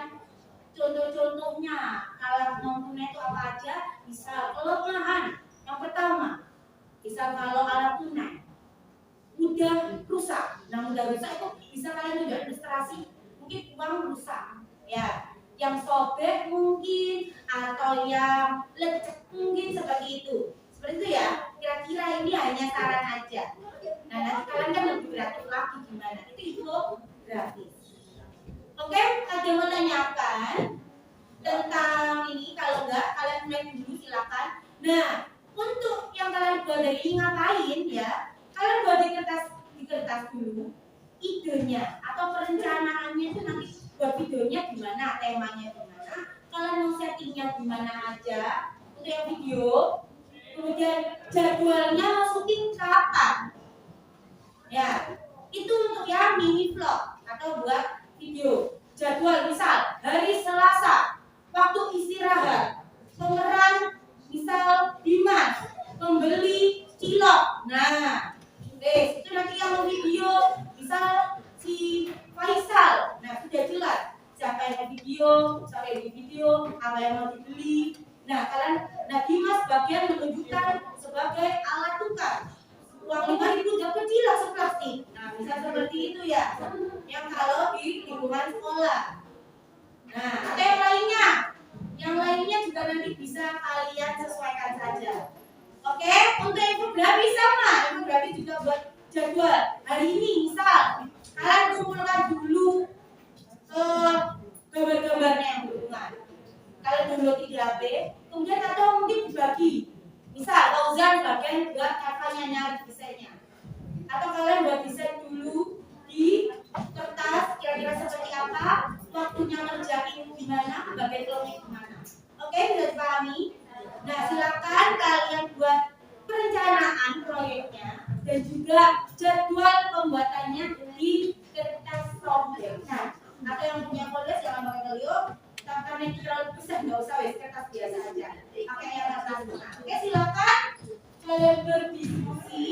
contoh-contohnya. Kalau non tunai itu apa aja, bisa kelemahan. Yang pertama, bisa kalau alat tunai udah rusak. Nah, udah rusak itu bisa kalian tunjuk ilustrasi. Mungkin uang rusak, ya. Yang sobek mungkin, atau yang lecek mungkin, seperti itu. Seperti itu ya. Kira-kira ini hanya saran aja. Nah, nanti kalian kan lebih kreatif lagi gimana. Itu infografis. Oke, ada yang mau tanyakan tentang ini? Kalau enggak, kalian mulai dulu silakan. Nah, untuk yang kalian buat dari ini ngapain ya? Kalian buat di kertas dulu idenya atau perencanaannya itu nanti buat videonya gimana, temanya gimana, kalian mau settingnya gimana aja untuk yang video, kemudian jadwalnya mau syuting kapan ya, itu untuk yang mini vlog atau buat video. Jadwal misal hari Selasa waktu istirahat, pemeran misal Dimas, pembeli cilok. Nah, itu nanti yang mau video misal si Faisal. Nah, sudah jelas siapa yang mau video, siapa yang di video, apa yang mau dibeli. Nah, Dimas bagian menunjukkan sebagai alat tukar. Uang 5.000 dapat cilok seplastik. Nah, bisa seperti itu ya. Yang kalau di lingkungan sekolah. Nah, atau yang lainnya. Yang lainnya juga nanti bisa kalian sesuaikan saja. Oke, untuk infografis sama. Infografis juga buat jadwal. Hari ini misal kalian kumpulkan dulu gambar-gambarnya yang berhubungan. Kalian download di HP, kemudian atau mungkin dibagi. Misal Fauzan bagian buat kakaknya nyari desainnya. Atau kalian buat desain dulu di kertas kira-kira seperti apa, waktunya ngerjain gimana, bagian kelompoknya gimana. Oke, bisa dipahami? Nah, silakan kalian buat perencanaan proyeknya dan juga jadwal pembuatannya di kertas sobek. Nah, atau yang punya folder jangan pakai Clio, karena itu terlalu besar, nggak usah wes kertas biasa aja. Pakai yang kertas besar. Oke, silakan kalian berdiskusi.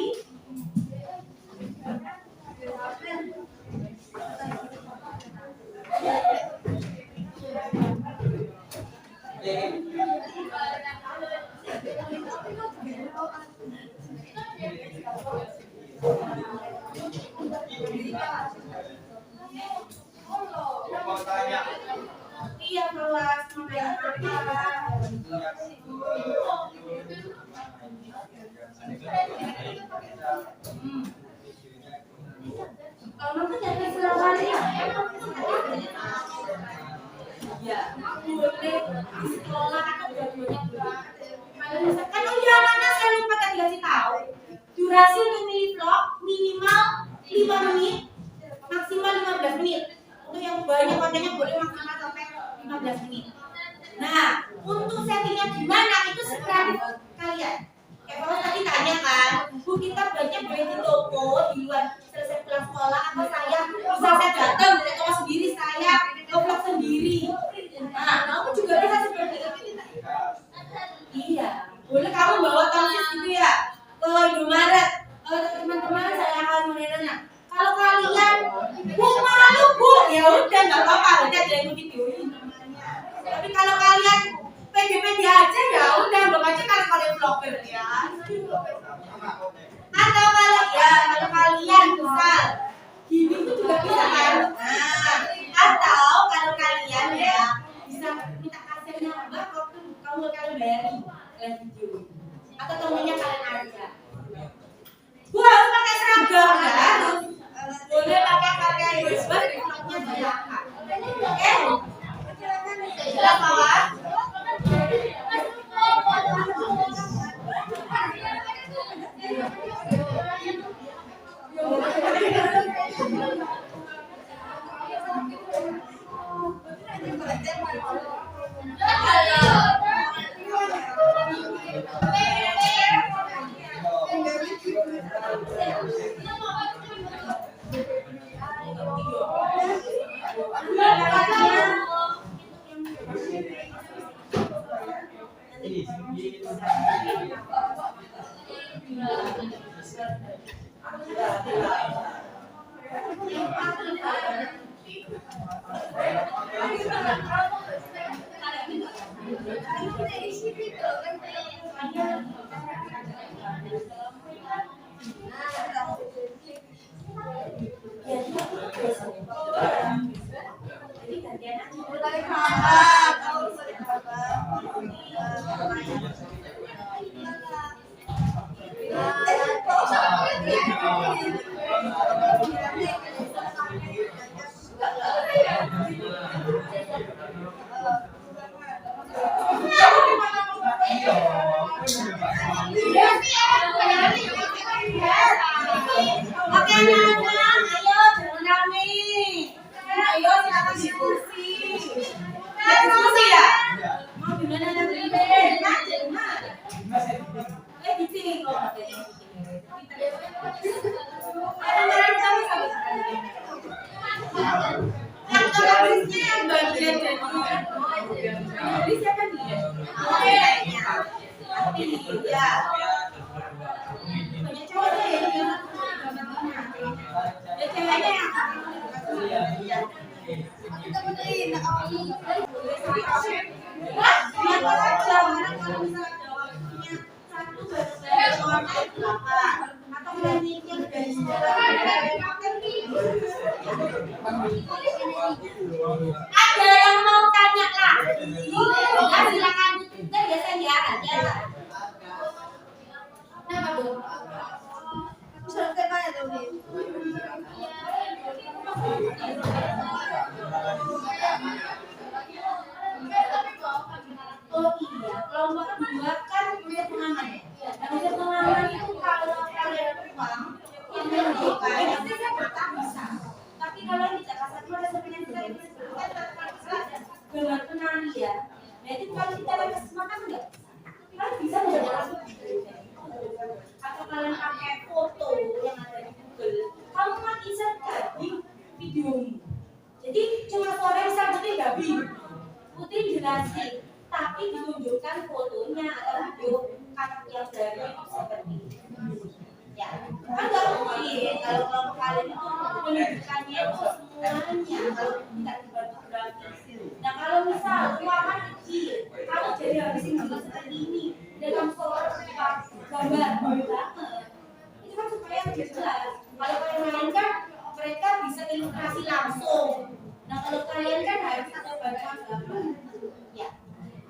Iya, kelas makanya kalau makanya ada selawannya ya boleh di sekolah atau jadwalnya kalian misalkan, oh iya anaknya saya lupa tadi kasih tahu durasi untuk mini vlog minimal 5 menit maksimal 15 menit. Untuk yang banyak kontennya boleh maksimal sampai 15 menit. Nah, untuk settingnya gimana itu sekreatif kalian. Kayak kalau tadi tanya kan, Bu kita banyak beli di toko di luar selesai pulang sekolah, atau saya bisa saya datang dari toko sendiri, saya vlog sendiri. Nah, kamu juga bisa seperti itu. Iya, boleh kamu bawa tangsis gitu ya ke Indomaret. Teman-teman saya akan menanya. Kalau kalian Bu malu Bu, ya udah nggak apa-apa, udah jangan videoin. Tapi kalau kalian pede-pede aja ya udah, bawa aja kalian vlogger ya. Atau kalau kalian misal gini tuh juga bisa kan. Nah, atau kalau kalian ya bisa minta kasetnya Mbak, kalau kalian bayarin kalian video. Atau temennya kalian aja. Bu harus pakai seragam ya, harus. Boleh pakai USB di vlognya silakan. Oke. Sebelah bawah. Oke anak-anak, ayo jangan rame. Ayo silakan diskusi. Diskusi ya? Mau gimana nanti? Di sini kok. Yang terhabisnya yang bagian jadi siapa nih? Ya. Banyak cowoknya ya. Ya ceweknya yang kita benerin ada yang mau tanya lah? Silakan kita biasa ya. Kenapa tuh? Oh iya, kelompok kedua kan ujian pengaman ya. Nah, ujian pengaman itu kalau kalian uang yang menunjukkan itu tetap bisa. Tapi kalau tidak kasar ada sebenarnya kita ini sebutkan tetap bisa ada gambar penari ya. Nah itu kalau kita lihat semua kan enggak kan bisa menjadi atau kalian pakai foto yang ada di Google, kamu cuma insert di videomu. Jadi cuma suara bisa Putri nggak bingung, Putri jelasin, tapi ditunjukkan fotonya atau video yang dari seperti ini. Ya, kan nggak mungkin kalau kelompok kalian itu menunjukkannya itu semuanya kalau tidak dibagi-bagi. Nah kalau misal ruangan kecil, kamu jadi habisin gambar seperti ini dan kamu seolah gambar banget, itu kan supaya lebih jelas. Kalau kalian main kan mereka bisa ilustrasi langsung. Nah kalau kalian kan harus ada bacaan gambar. Ya,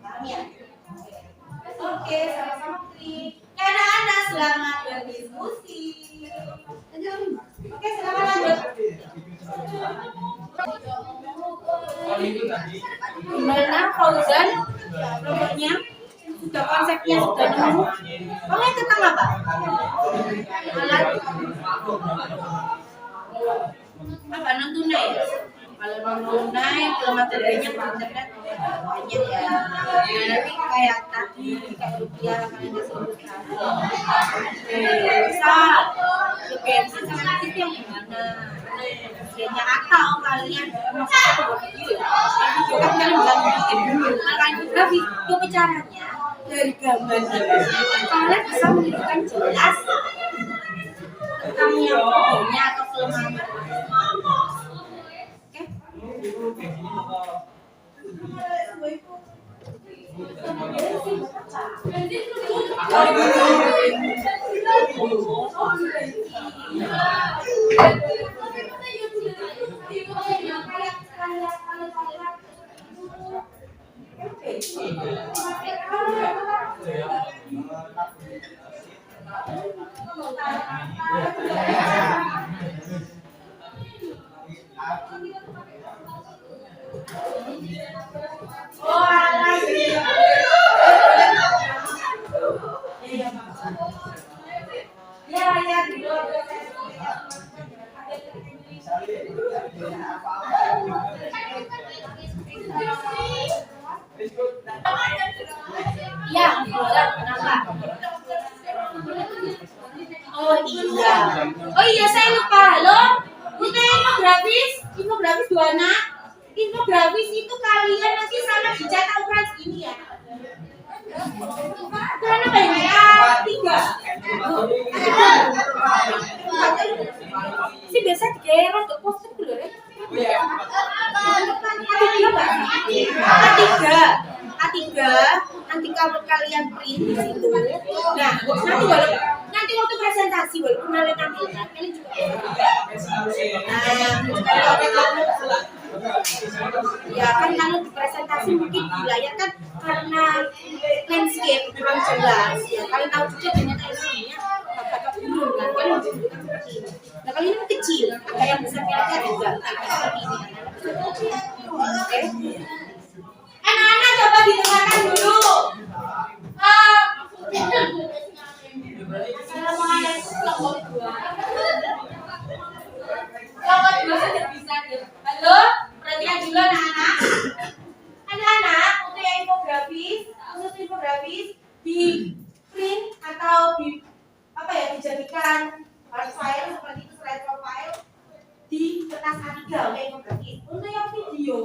paham ya? Oke, sama-sama Putri. Anak-anak selamat berdiskusi. Oke, silakan lanjut. Gimana Fauzan? Kelompoknya sudah konsepnya sudah nemu. Kamu yang tentang apa? Alat apa non tunai? Kalau non tunai, kalau materialnya internet banyak ya. Nanti kayak tadi kayak rupiah kalian sebutkan. Misal bensin sama itu yang gimana? Bensinnya atau kalian maksudnya video ya? Video kan kalian bilang bikin dulu. Kalian juga video caranya dari gambar kalian bisa menunjukkan jelas tentang yang videonya atau kelemahan. Oh Ya, kenapa? Oh iya saya lupa. Halo, untuk infografis 2 anak. Infografis itu kalian nanti sama dicetak ukuran segini ya. Ukuran apa ini? A3. Si biasa digaya untuk poster dulu ya. A3 nanti kalau kalian print di situ. Nah, nanti waktu presentasi walaupun kalian tampilkan kalian juga. Ya kan kalau di presentasi mungkin di layar kan karena landscape memang jelas ya. Kalian tahu juga ternyata isinya apa burung kan kalian tunjukkan seperti ini. Nah kalau ini kecil, ada yang besar kira-kira juga seperti ini. Oke. Anak-anak coba didengarkan dulu. Assalamualaikum kelompok 2. Kelompok 2 sudah bisa deh. Halo, perhatikan dulu anak-anak. Anak-anak untuk yang infografis di print atau di dijadikan file seperti itu slide profile di kertas A3 untuk infografis. Untuk yang video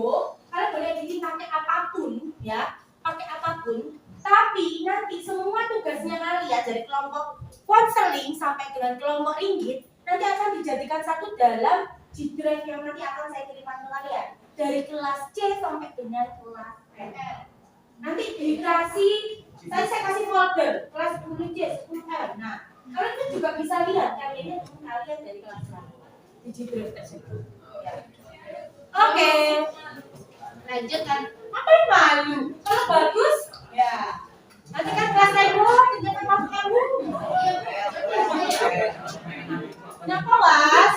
kalian boleh editing pakai apapun ya, pakai apapun. Tapi nanti semua tugasnya kalian dari kelompok konseling sampai dengan kelompok ringgit nanti akan dijadikan satu dalam G Drive yang nanti akan saya kirimkan ke kalian dari kelas C sampai dengan kelas L. Nanti dikasih, saya kasih folder kelas 10C, 10L. Nah, kalian kan juga bisa lihat karyanya teman kalian dari kelas lain di G Drive tersebut. Ya. Oke. Lanjutkan. Apa yang malu? Kalau bagus, ya. Nanti kan kelas lain ternyata kamu. Kenapa Was?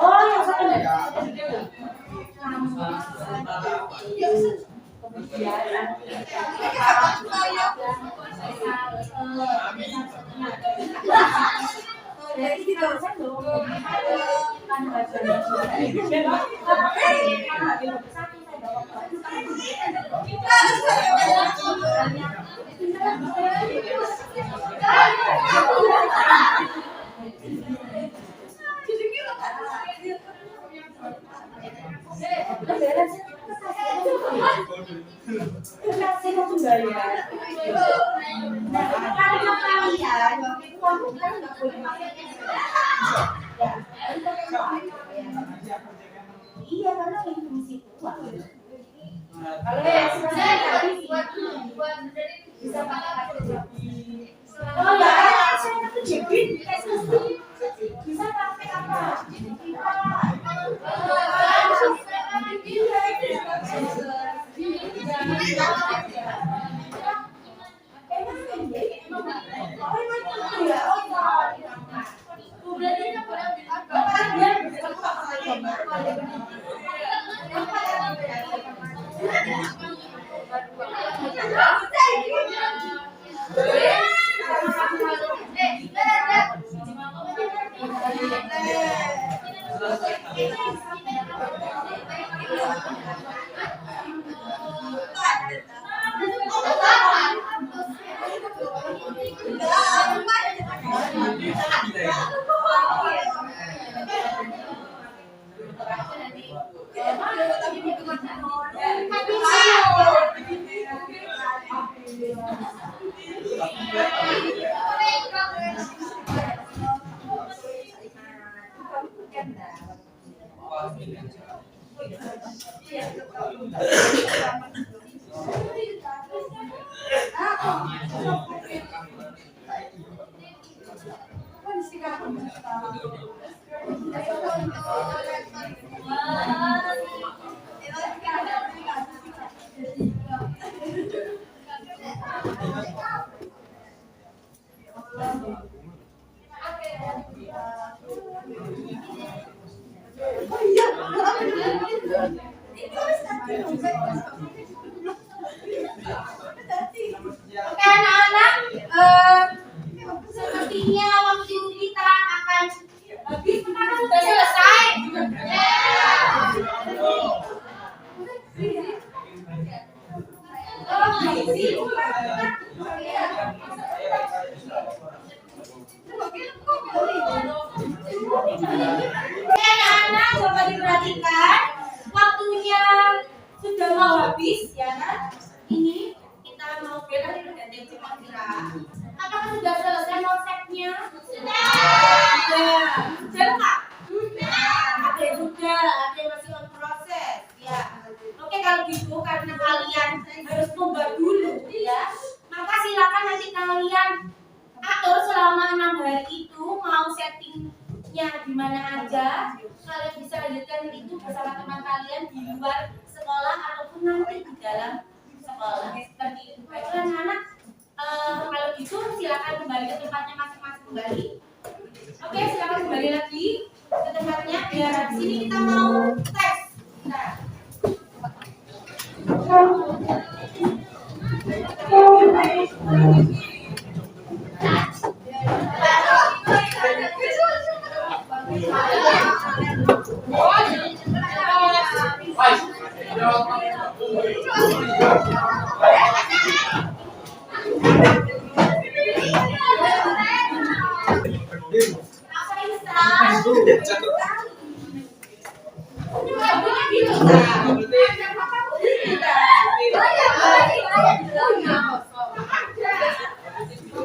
Oh, yang satu iya karena ini fungsi uang. Kalau bisa pakai oh ya saya tuh jepit bisa pakai apa? Oke anak-anak, sepertinya waktu kita akan habis, karena sudah selesai. Anak-anak, coba diperhatikan, waktunya sudah mau habis ya kan? Ini kita mau belajar ganti kira-kira. Apakah sudah selesai konsepnya? Sudah. Sudah Pak? Ada juga, ada yang masih on proses. Ya. Oke kalau gitu karena kalian harus coba dulu ya, maka silakan nanti kalian atur selama 6 hari itu mau settingnya di mana aja. Kalian bisa lanjutkan itu bersama teman kalian di luar sekolah ataupun nanti di dalam sekolah seperti itu. Baiklah anak-anak, kalau gitu silakan kembali ke tempatnya masing-masing kembali. Oke, silakan kembali lagi ke tempatnya. Biar di sini kita mau tes. Nah.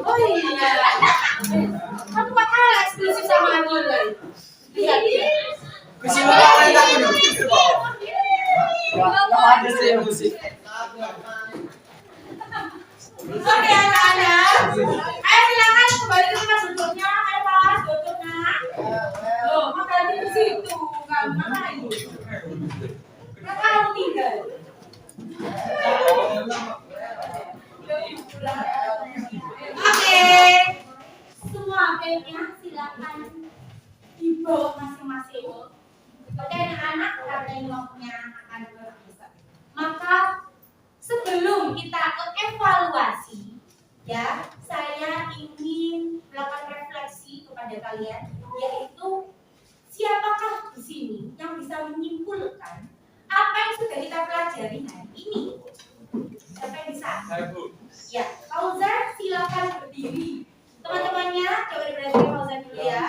Oh iya, kamu bakal eksklusif sama Angin kan? Lihat ya. Oke anak-anak, ayo silakan kembali ke tempat duduknya. Ayo Pak, duduk nak. Loh, makan di situ, kamu makan. Kenapa kamu tinggal? Oke, semua HP-nya silakan dibawa masing-masing. Oke anak-anak, karena ini waktunya akan berpisah. Maka sebelum kita ke evaluasi, ya, saya ingin melakukan refleksi kepada kalian, yaitu siapakah di sini yang bisa menyimpulkan apa yang sudah kita pelajari hari ini? Siapa yang bisa? Ya, Fauzan silakan berdiri. Teman-temannya coba diperhatikan Fauzan dulu ya.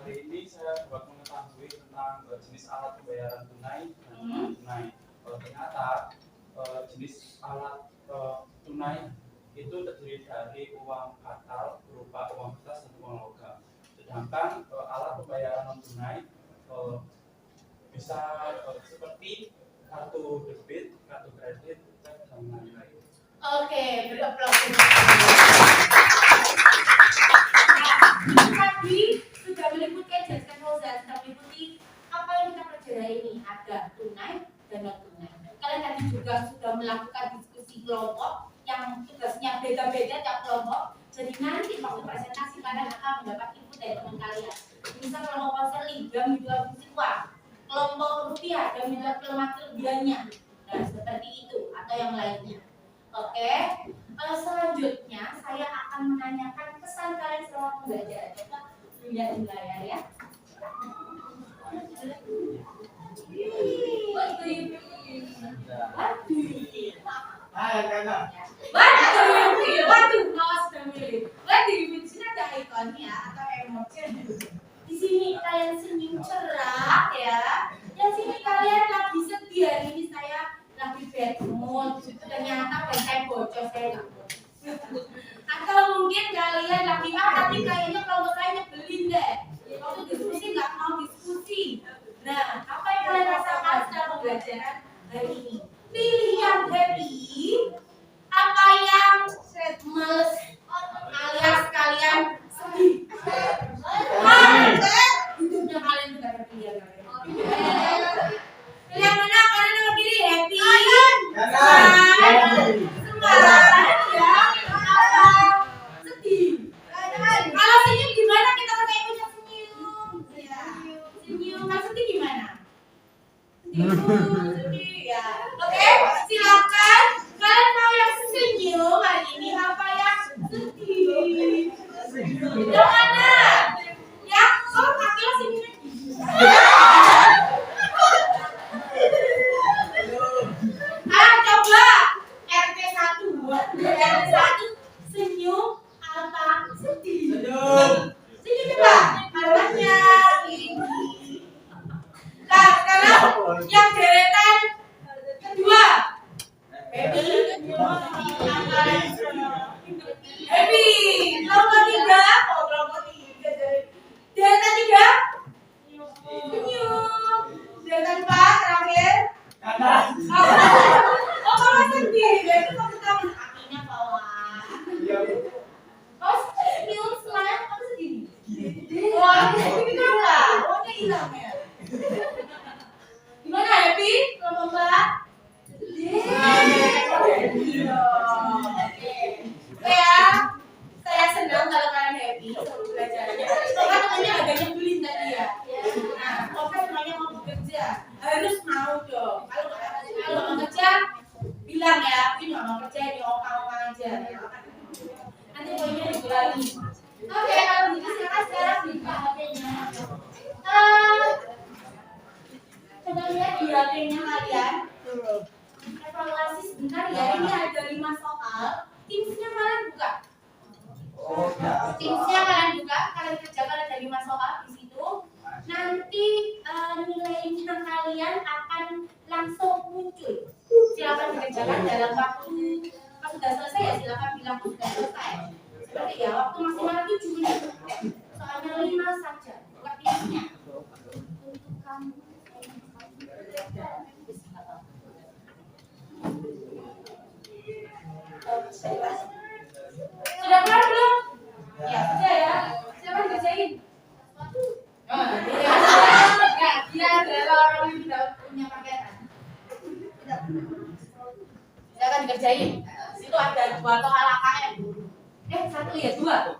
Hari ini saya buat mengetahui tentang jenis alat pembayaran tunai dan non tunai. Ternyata jenis alat tunai itu terdiri dari uang kartal berupa uang kertas dan uang logam. Sedangkan alat pembayaran non tunai bisa seperti kartu debit, kartu kredit, dan lain-lain. Oke, beraplaus. Tadi sudah meliputi jelaskan Fauzan, sudah meliputi apa yang kita pelajari ini, ada tunai dan non tunai. Kalian tadi juga sudah melakukan diskusi kelompok yang tugasnya beda-beda tiap kelompok. Jadi nanti waktu presentasi kalian akan mendapat input dari teman kalian. Misal kelompok konseling dan juga fungsi uang, kelompok rupiah dan juga kelompok kelebihannya. Nah seperti itu atau yang lainnya. Oke, selanjutnya saya akan menanyakan kesan kalian selama belajar. Coba lihat di layar ya. Waduh, awas sudah milih. Di sini ada ikonnya atau emoji. Di sini kalian senyum cerah ya. Yang sini kalian lagi sedih hari ini saya lagi bad mood. Ternyata saya bocor saya. Atau mungkin kalian lagi tapi kayaknya kalau saya nyebelin deh. Waktu diskusi nggak mau diskusi. Nah, apa yang kalian rasakan setelah pembelajaran hari ini? Pilih yang happy, apa yang males alias kalian Happy. Kelompok 3. Oh, kelompok 3. Delta 3. Senyum. Delta 4 terakhir. Oh, kamu sedih. Itu kamu tahu kakinya bawah. Oh, senyum setelah kamu sedih. Wah, ini kenapa? Wahnya hilang ya. Gimana Happy? Kelompok 4? Ya, saya senang kalau kalian happy sama belajarnya. Karena temannya agak nyebelin tadi ya. Nah, oke semuanya mau bekerja harus mau dong. Kalau mau kerja bilang ya, ini mau kerja di oka-oka aja. Nanti poinnya dikurangi. Oke, kalau gitu sekarang buka HP-nya. Coba lihat di HP-nya kalian. Evaluasi sebentar ya. Ini ada 5 soal. Tipsnya kalian buka. Tipsnya kalian buka. Kalian kerjakan ada 5 soal di situ. Nanti nilainya kalian akan langsung muncul. Silakan dikerjakan dalam waktu. Kalau sudah selesai ya silakan bilang sudah selesai. Berarti ya waktu maksimal 7 menit. Soalnya 5 saja. Buka tipsnya. Untuk kamu. Sudah kelar belum? Ya, sudah ya. Siapa yang kerjain? Dia adalah orang yang tidak punya pakaian. Silakan dikerjain. Situ ada 2 soal KKM. 1 ya 2.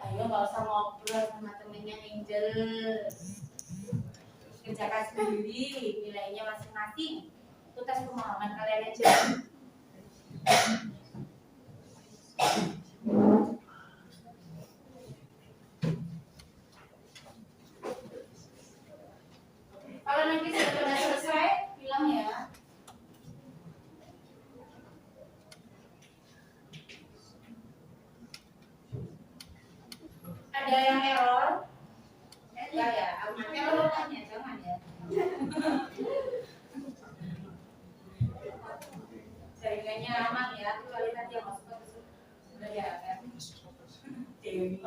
Ayo nggak usah ngobrol sama temennya Angel. Kerjakan sendiri nilainya masing-masing. Itu tes pemahaman kalian aja. Kalau nanti sudah selesai bilang ya. Ada yang error? Enggak ya, aman. Error tanya, jangan ya. Jaringannya aman ya, kecuali nanti yang masuk ke sudah ya kan. Dewi.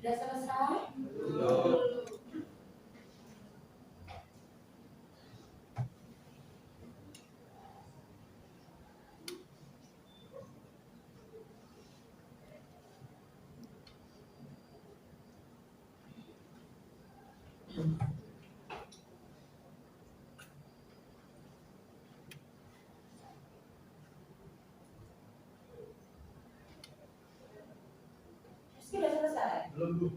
Sudah selesai? Sudah selesai? Belum.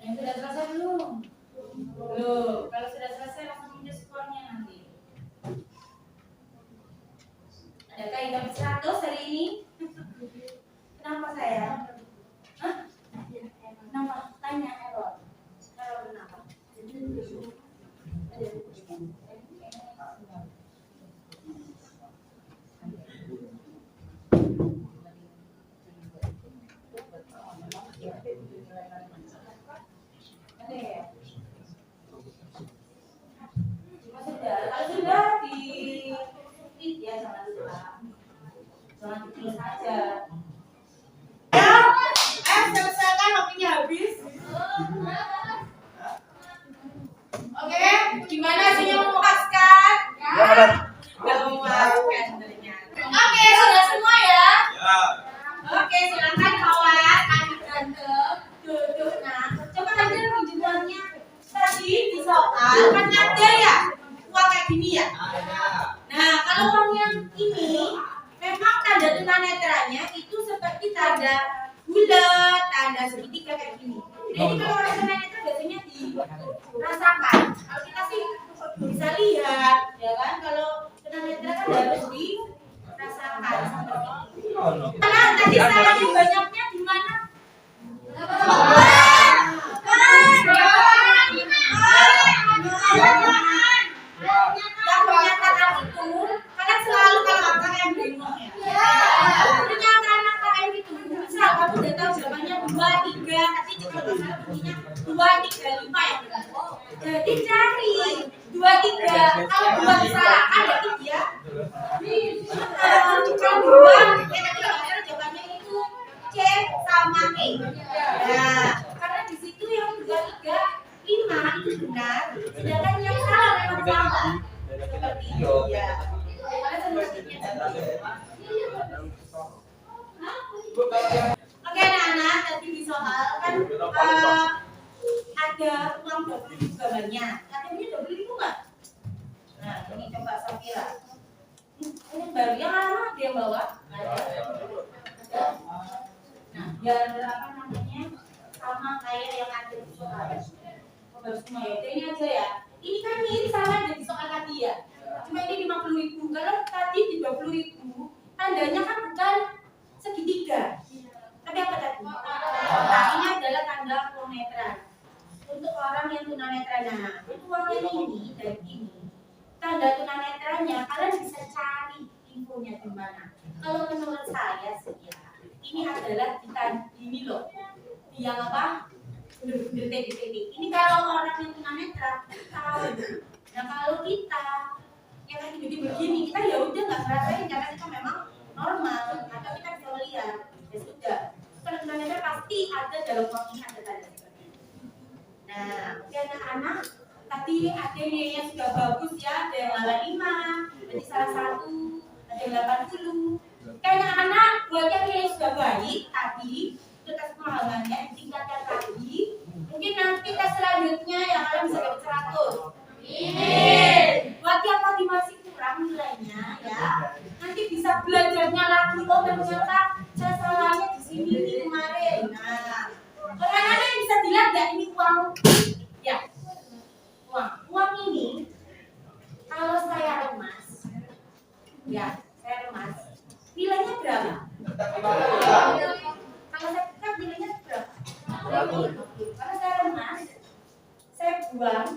Yang sudah selesai belum? Belum. Kalau sudah selesai langsung minta skornya nanti. itu saja. Ya, selesaikan waktunya habis. Oke, gimana hasilnya memuaskan? Ya. Nggak memuaskan ternyata. Oke, sudah semua ya? Ya. Oke, silakan kawan, adik ganteng, duduk. Nah, coba aja rujukannya tadi di soal kan ada ya uang kayak gini ya. Nah, kalau uang yang ini memang tanda tunanetranya itu seperti tanda bulat, tanda segitiga kayak gini. Jadi kalau orang tunanetra biasanya dirasakan. Kalau kita sih bisa lihat, ya kan? Kalau tunanetra kan harus dirasakan seperti itu. Karena tadi salahnya banyaknya di mana? Yang pernyataan itu, karena selalu kalau AKM bingung ya. Pernyataan AKM itu, misal kamu udah tahu jawabannya 2, 3, nanti kalau misalnya bunyinya 2, 3, 5 yang benar. Jadi cari 2, 3, kalau 2 disalahkan berarti dia. Kalau 2, nanti kalau jawabannya itu C sama E. Nah, karena di situ yang 2, 3, 5 itu benar, sedangkan yang salah memang salah. Seperti itu ya. Oke anak-anak, tadi di soal kan ada uang 20.000 gambarnya. Katanya 20.000 nggak? Nah, ini coba Safira. Ini baru yang mana dia bawa? Ada. Nah, biar apa namanya sama kayak yang ada di soal. Baru semua ya. Ini aja ya. Ini kan mirip sama dari soal tadi ya. Cuma ini 50.000. Kalau tadi 30.000, tandanya kan bukan segitiga. Tapi apa tadi? Nah, ini adalah tanda tunanetra. Untuk orang yang tunanetra, nah, untuk uang yang ini dan ini, tanda tunanetranya kalian bisa cari infonya di mana. Kalau menurut saya sih ya, ini adalah kita ini loh, yang apa? Bener-bener titik-titik. Ini kalau orang yang tunanetra tahu. Nah kalau kita yang kayak begini, kita ya udah nggak ngerasain karena kita memang normal atau kita bisa melihat. Ya sudah. Kalau tunanetra pasti ada dalam uang ini ada tanda seperti ini. Nah, oke anak-anak, tadi ADN-nya sudah bagus ya, ada yang 5, berarti salah satu, ada yang 80. Kayak anak-anak, buat yang nilai sudah baik tadi, itu tes pemahamannya ditingkatkan lagi. Mungkin nanti tes selanjutnya yang kalian bisa dapat 100. Buat yang tadi masih kurang nilainya ya, nanti bisa belajarnya lagi. Oh ternyata saya salahnya di sini nih kemarin. Nah, anak-anak bisa dilihat nggak ini uang? Ya, uang ini kalau saya remas, ya saya remas, nilainya berapa? Kalau saya kan nilainya berapa? Kalau saya remas, saya buang,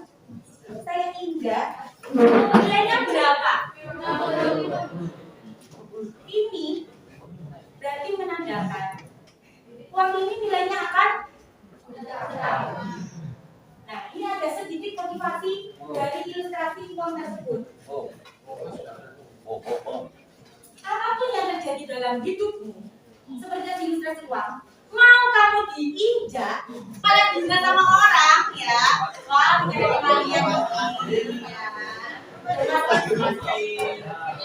saya injak, nilainya berapa? Ini berarti menandakan uang ini nilainya akan bertambah. Nah, ini ada sedikit motivasi dari ilustrasi uang tersebut. Apapun yang terjadi dalam hidupmu, seperti ilustrasi uang, mau kamu diinjak, malah dihina sama orang, ya. Wah, bukan kalian ini.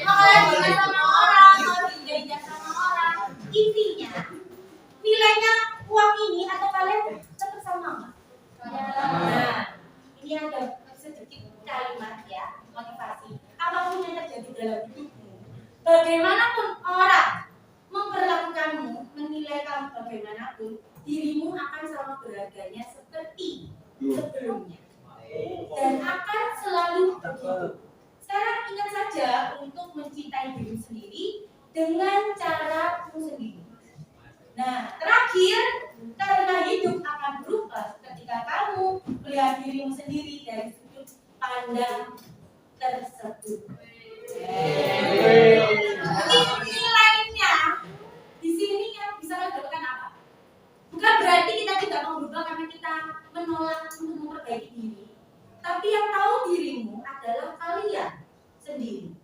Malah dihina sama orang, mau diinjak sama orang. Intinya, nilainya uang ini atau kalian tetap sama nggak? Nah, ini ada sedikit kalimat ya, motivasi. Apapun yang terjadi dalam hidupmu, bagaimanapun orang memperlakukanmu, menilai kamu bagaimanapun, dirimu akan sama berharganya seperti sebelumnya dan akan selalu begitu. Sekarang ingat saja untuk mencintai diri sendiri dengan caramu sendiri. Nah, terakhir, karena hidup akan berubah ketika kamu melihat dirimu sendiri dari sudut pandang tersebut. Jadi nilainya di sini yang bisa kalian dapatkan apa? Bukan berarti kita tidak mau berubah karena kita menolak untuk memperbaiki diri. Tapi yang tahu dirimu adalah kalian sendiri.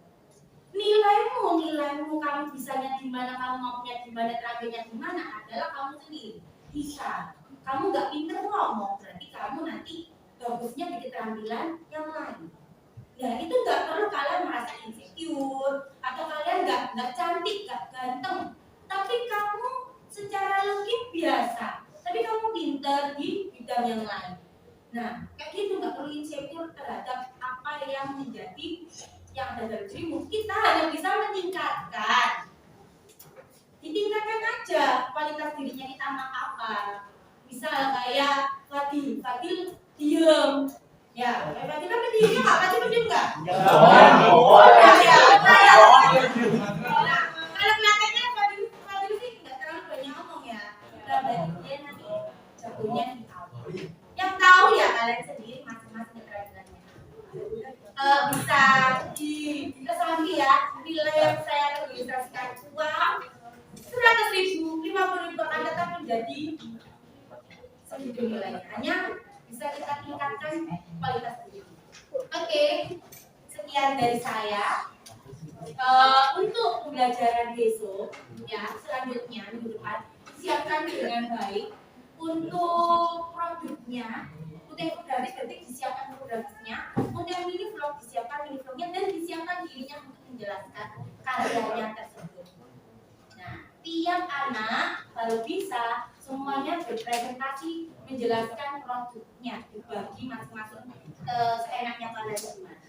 nilaimu kamu bisanya di mana, kamu mampunya di mana, terakhirnya di mana adalah kamu sendiri. Bisa. Kamu nggak pinter ngomong, berarti kamu nanti bagusnya di keterampilan yang lain. Nah itu nggak perlu kalian merasa insecure atau kalian nggak cantik, nggak ganteng, tapi kamu secara logik biasa, tapi kamu pinter di bidang yang lain. Nah kayak gitu, nggak perlu insecure terhadap apa yang menjadi yang ada dalam dirimu. Kita hanya bisa meningkatkan, ditingkatkan aja kualitas dirinya kita apa. Misal kayak Fadil diem, ya kayak Fadil kan diem nggak? Fadil diem nggak? Ya. Nah, kalau kelihatannya Fadil sih nggak terlalu banyak ngomong ya. Nah, berarti dia nanti jagonya di tahu. Yang tahu ya kalian sendiri masing-masing keterampilannya. Bisa dikesambi ya, nilai yang saya registrasikan uang 100.000, 50.000 akan tetap menjadi segitu nilainya. Hanya bisa kita tingkatkan kualitas diri. Oke, sekian dari saya. Untuk pembelajaran besok, ya selanjutnya minggu depan siapkan dengan baik. Untuk produknya, untuk infografis berarti disiapkan infografisnya, untuk yang mini vlog disiapkan mini vlognya, dan disiapkan dirinya untuk menjelaskan karyanya tersebut. Nah, tiap anak kalau bisa semuanya berpresentasi menjelaskan produknya, dibagi masing-masing seenaknya kalian gimana.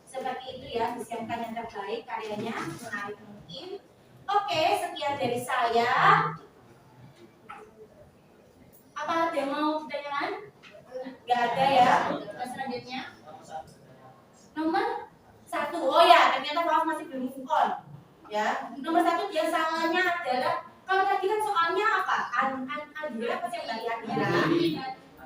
Seperti itu ya, disiapkan yang terbaik, karyanya menarik mungkin. Oke, sekian dari saya. Apa ada yang mau pertanyaan? Gak ada ya. Selanjutnya nomor 1. Oh ya, ternyata kamu masih belum move on. Ya, nomor 1 dia salahnya adalah, kalau tadi kan soalnya apa? Andira apa sih yang beli Andira?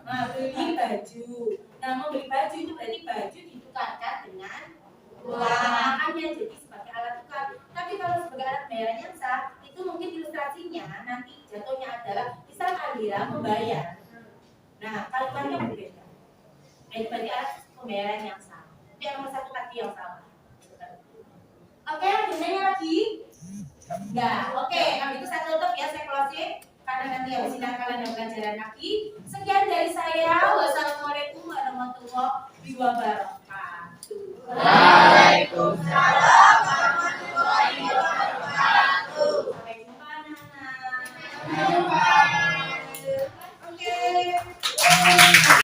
Nah, beli baju. Nah, mau beli baju itu berarti baju ditukarkan dengan uang, makanya jadi sebagai alat tukar. Tapi kalau sebagai alat pembayaran yang sah, itu mungkin ilustrasinya nanti jatuhnya adalah misal Andira membayar. Nah, kalimatnya berbeda. Nah, itu berarti alat pembayaran yang sah. Itu yang nomor 1 tadi yang salah. Oke, gunanya lagi? Enggak. Oke, kalau itu saya tutup ya, saya closing karena nanti habis ini kalian ada pelajaran lagi. Sekian dari saya. Wassalamualaikum warahmatullahi wabarakatuh. Waalaikumsalam warahmatullahi wabarakatuh. Sampai jumpa anak-anak. Sampai jumpa. Oke.